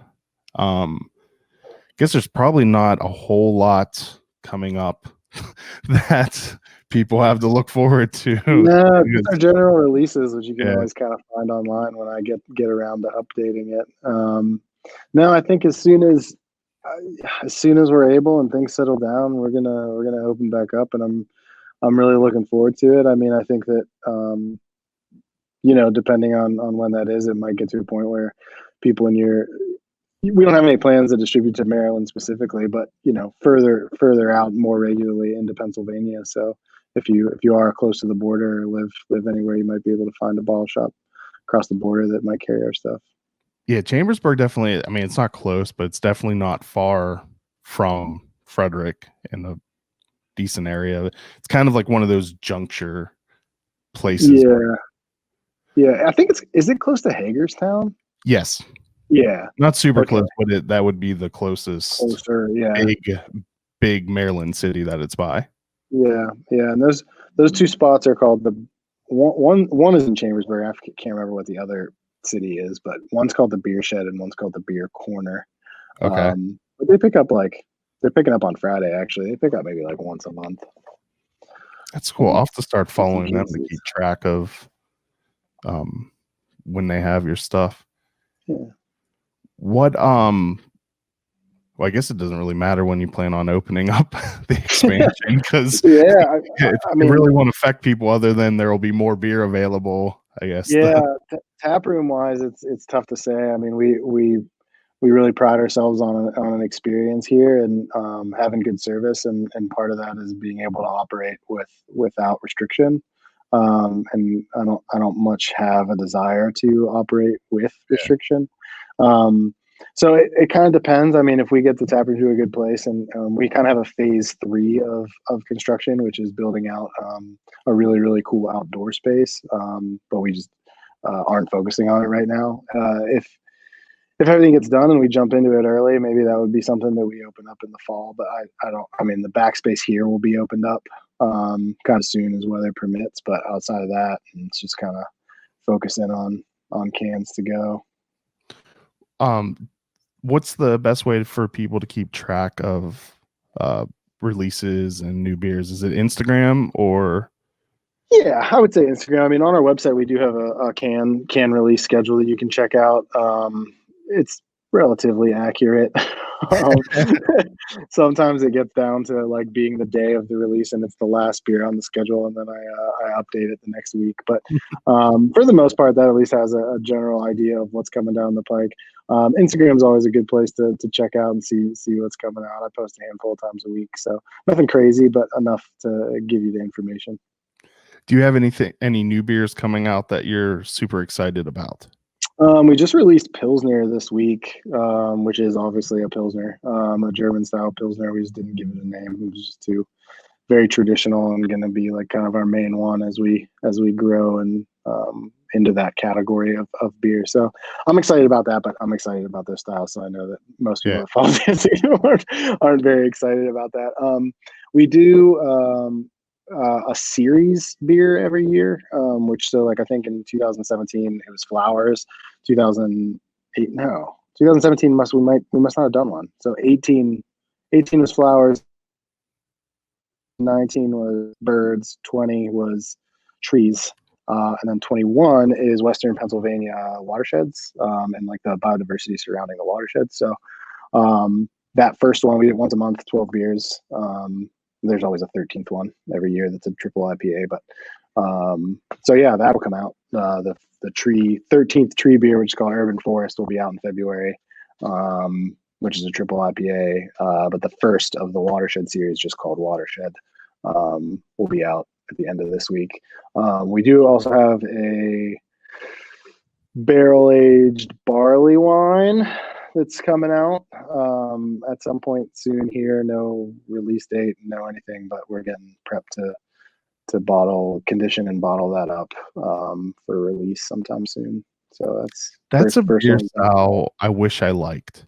Guess there's probably not a whole lot coming up that people have to look forward to. No, these are general releases, which you can always kind of find online when I get around to updating it. No, I think as soon as we're able and things settle down, we're gonna open back up, and I'm really looking forward to it. I mean, I think that depending on when that is, it might get to a point where people we don't have any plans to distribute to Maryland specifically, but further out more regularly into Pennsylvania. So if you are close to the border or live anywhere, you might be able to find a bottle shop across the border that might carry our stuff. Yeah, Chambersburg definitely. I mean, it's not close, but it's definitely not far from Frederick in a decent area. It's kind of like one of those juncture places. Yeah. I think is it close to Hagerstown? Yes. Yeah. Not super close, but that would be the closest closer, big Maryland city that it's by. Yeah. And those 2 spots are called the one is in Chambersburg. I can't remember what the other city is, but one's called the Beer Shed and one's called the Beer Corner. Okay. But they pick up they're picking up on Friday. Actually, they pick up maybe like once a month. That's cool. I'll have to start following them to keep track of when they have your stuff. Yeah. What well, I guess it doesn't really matter when you plan on opening up the expansion because it really won't affect people other than there will be more beer available, I guess. Yeah, tap room wise, it's tough to say. I mean, we really pride ourselves on an experience here and having good service, and part of that is being able to operate without restriction. And I don't much have a desire to operate with restriction. So it kind of depends. I mean, if we get the tap room to a good place, and we kind of have a phase 3 of construction, which is building out a really, really cool outdoor space. But we just aren't focusing on it right now. If everything gets done and we jump into it early, maybe that would be something that we open up in the fall. But I mean, the backspace here will be opened up kind of soon as weather permits. But outside of that, it's just kind of focusing on cans to go. What's the best way for people to keep track of releases and new beers? Is it Instagram or? Yeah, I would say Instagram. I mean, on our website, we do have a can release schedule that you can check out. It's relatively accurate. um, Sometimes it gets down to like being the day of the release and it's the last beer on the schedule, and then I update it the next week. But for the most part, that at least has a general idea of what's coming down the pike. Instagram is always a good place to check out and see what's coming out. I post a handful of times a week, so nothing crazy, but enough to give you the information. Do you have any new beers coming out that you're super excited about? We just released Pilsner this week, which is obviously a Pilsner, a German style Pilsner. We just didn't give it a name. It was just too very traditional and going to be like kind of our main one as we grow and into that category of beer. So I'm excited about that, but I'm excited about their style. So I know that most people that follow this aren't very excited about that. We do a series beer every year, which so like I think in 2017 it was Flowers, 2008 no 2017 we must not have done one. So 18 was Flowers, 19 was Birds, 20 was Trees, and then 21 is Western Pennsylvania Watersheds, and like the biodiversity surrounding the watersheds. So that first one we did once a month, 12 beers. There's always a 13th one every year that's a triple IPA, but so yeah, that'll come out. The 13th tree beer, which is called Urban Forest, will be out in February, which is a triple IPA. But the first of the Watershed series, just called Watershed, will be out at the end of this week. We do also have a barrel-aged barley wine that's coming out at some point soon here. No release date, no anything, but we're getting prepped to condition and bottle that up for release sometime soon. So that's a beer style I wish I liked.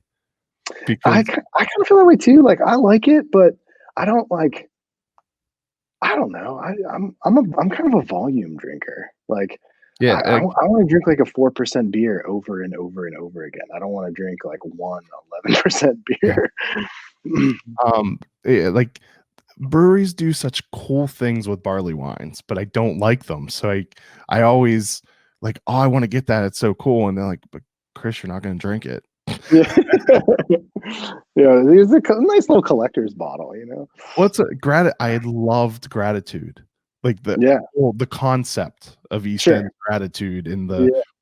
Because I kind of feel that way too. Like I like it, but I don't like. I don't know. I'm kind of a volume drinker. Like. Yeah, I want to drink like a 4% beer over and over and over again. I don't want to drink like 11% beer. Yeah. Like breweries do such cool things with barley wines, but I don't like them. So I always like, oh, I want to get that. It's so cool. And they're like, but Chris, you're not going to drink it. Yeah, there's a nice little collector's bottle, you know. I loved Gratitude. Like the concept of East End Gratitude in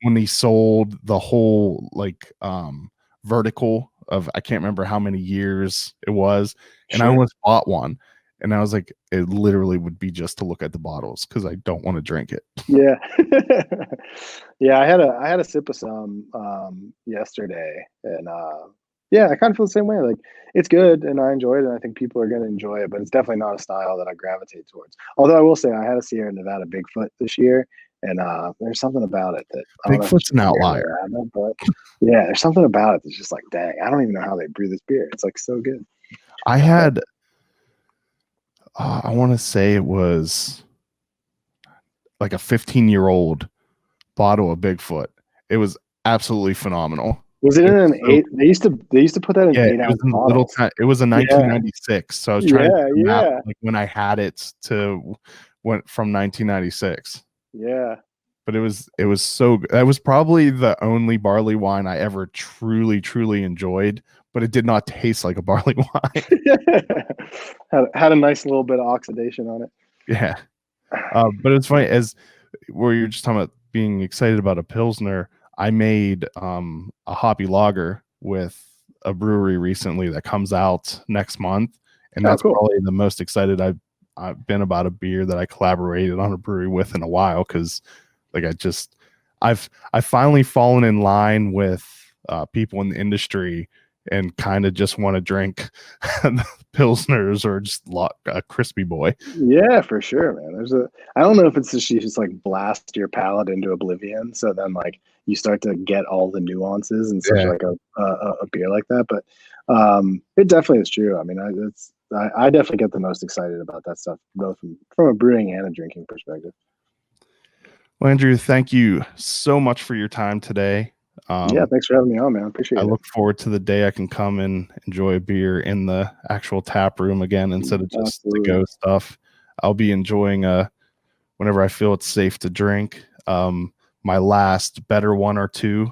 when he sold the whole like vertical of I can't remember how many years it was, and I almost bought one, and I was like, it literally would be just to look at the bottles because I don't want to drink it. Yeah, yeah. I had a sip of some yesterday, and yeah, I kind of feel the same way. Like it's good, and I enjoy it, and I think people are going to enjoy it. But it's definitely not a style that I gravitate towards. Although I will say, I had a Sierra Nevada Bigfoot this year, and there's something about it that Bigfoot's an outlier. But yeah, there's something about it that's just like, dang, I don't even know how they brew this beer. It's like so good. I had, I want to say it was like a 15-year-old bottle of Bigfoot. It was absolutely phenomenal. Was it in an 8? They used to put that in 8-ounce bottles. It was a 1996. So I was trying to map like when I had it went from 1996. Yeah. But it was so good. That was probably the only barley wine I ever truly enjoyed, but it did not taste like a barley wine. had a nice little bit of oxidation on it. Yeah. But it's funny as where you're just talking about being excited about a Pilsner. I made a hoppy lager with a brewery recently that comes out next month, and that's cool. Probably the most excited I've been about a beer that I collaborated on a brewery with in a while, because like I've finally fallen in line with people in the industry and kind of just want to drink Pilsners or just a crispy boy. Yeah, for sure, man. I don't know if it's just you just like blast your palate into oblivion, so then like you start to get all the nuances and such like a beer like that. But it definitely is true. I mean, I definitely get the most excited about that stuff, both from a brewing and a drinking perspective. Well, Andrew, thank you so much for your time today. Yeah, thanks for having me on, man. Appreciate it. I look forward to the day I can come and enjoy a beer in the actual tap room again instead of just the go stuff. I'll be enjoying whenever I feel it's safe to drink. My last Better One or Two,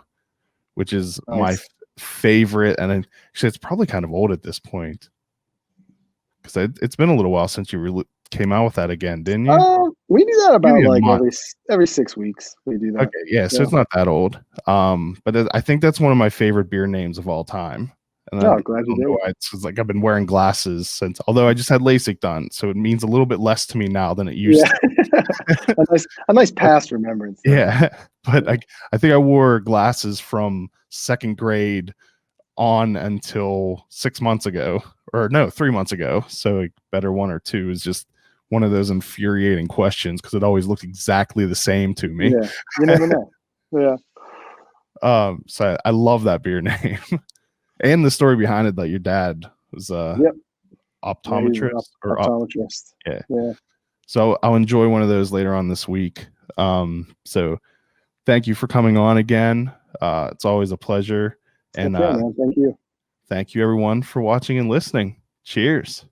which is my Nice. favorite, and actually it's probably kind of old at this point because it's been a little while since you came out with that again, didn't you? We do that about Maybe a like month. every 6 weeks. We do that. Okay, yeah, so Yeah. it's not that old. But I think that's one of my favorite beer names of all time. And Oh, I glad you don't know did. why. It's like I've been wearing glasses since, although I just had LASIK done, so it means a little bit less to me now than it used to. a nice past remembrance. Though. Yeah, but I think I wore glasses from second grade on until 6 months ago, or no, 3 months ago. So like, Better One or Two is just one of those infuriating questions because it always looked exactly the same to me. Yeah, you never know. Yeah. So I love that beer name. And the story behind it, that your dad was Yep. optometrist or optometrist. Yeah. So I'll enjoy one of those later on this week. So thank you for coming on again. It's always a pleasure. And man. Thank you. Thank you everyone for watching and listening. Cheers.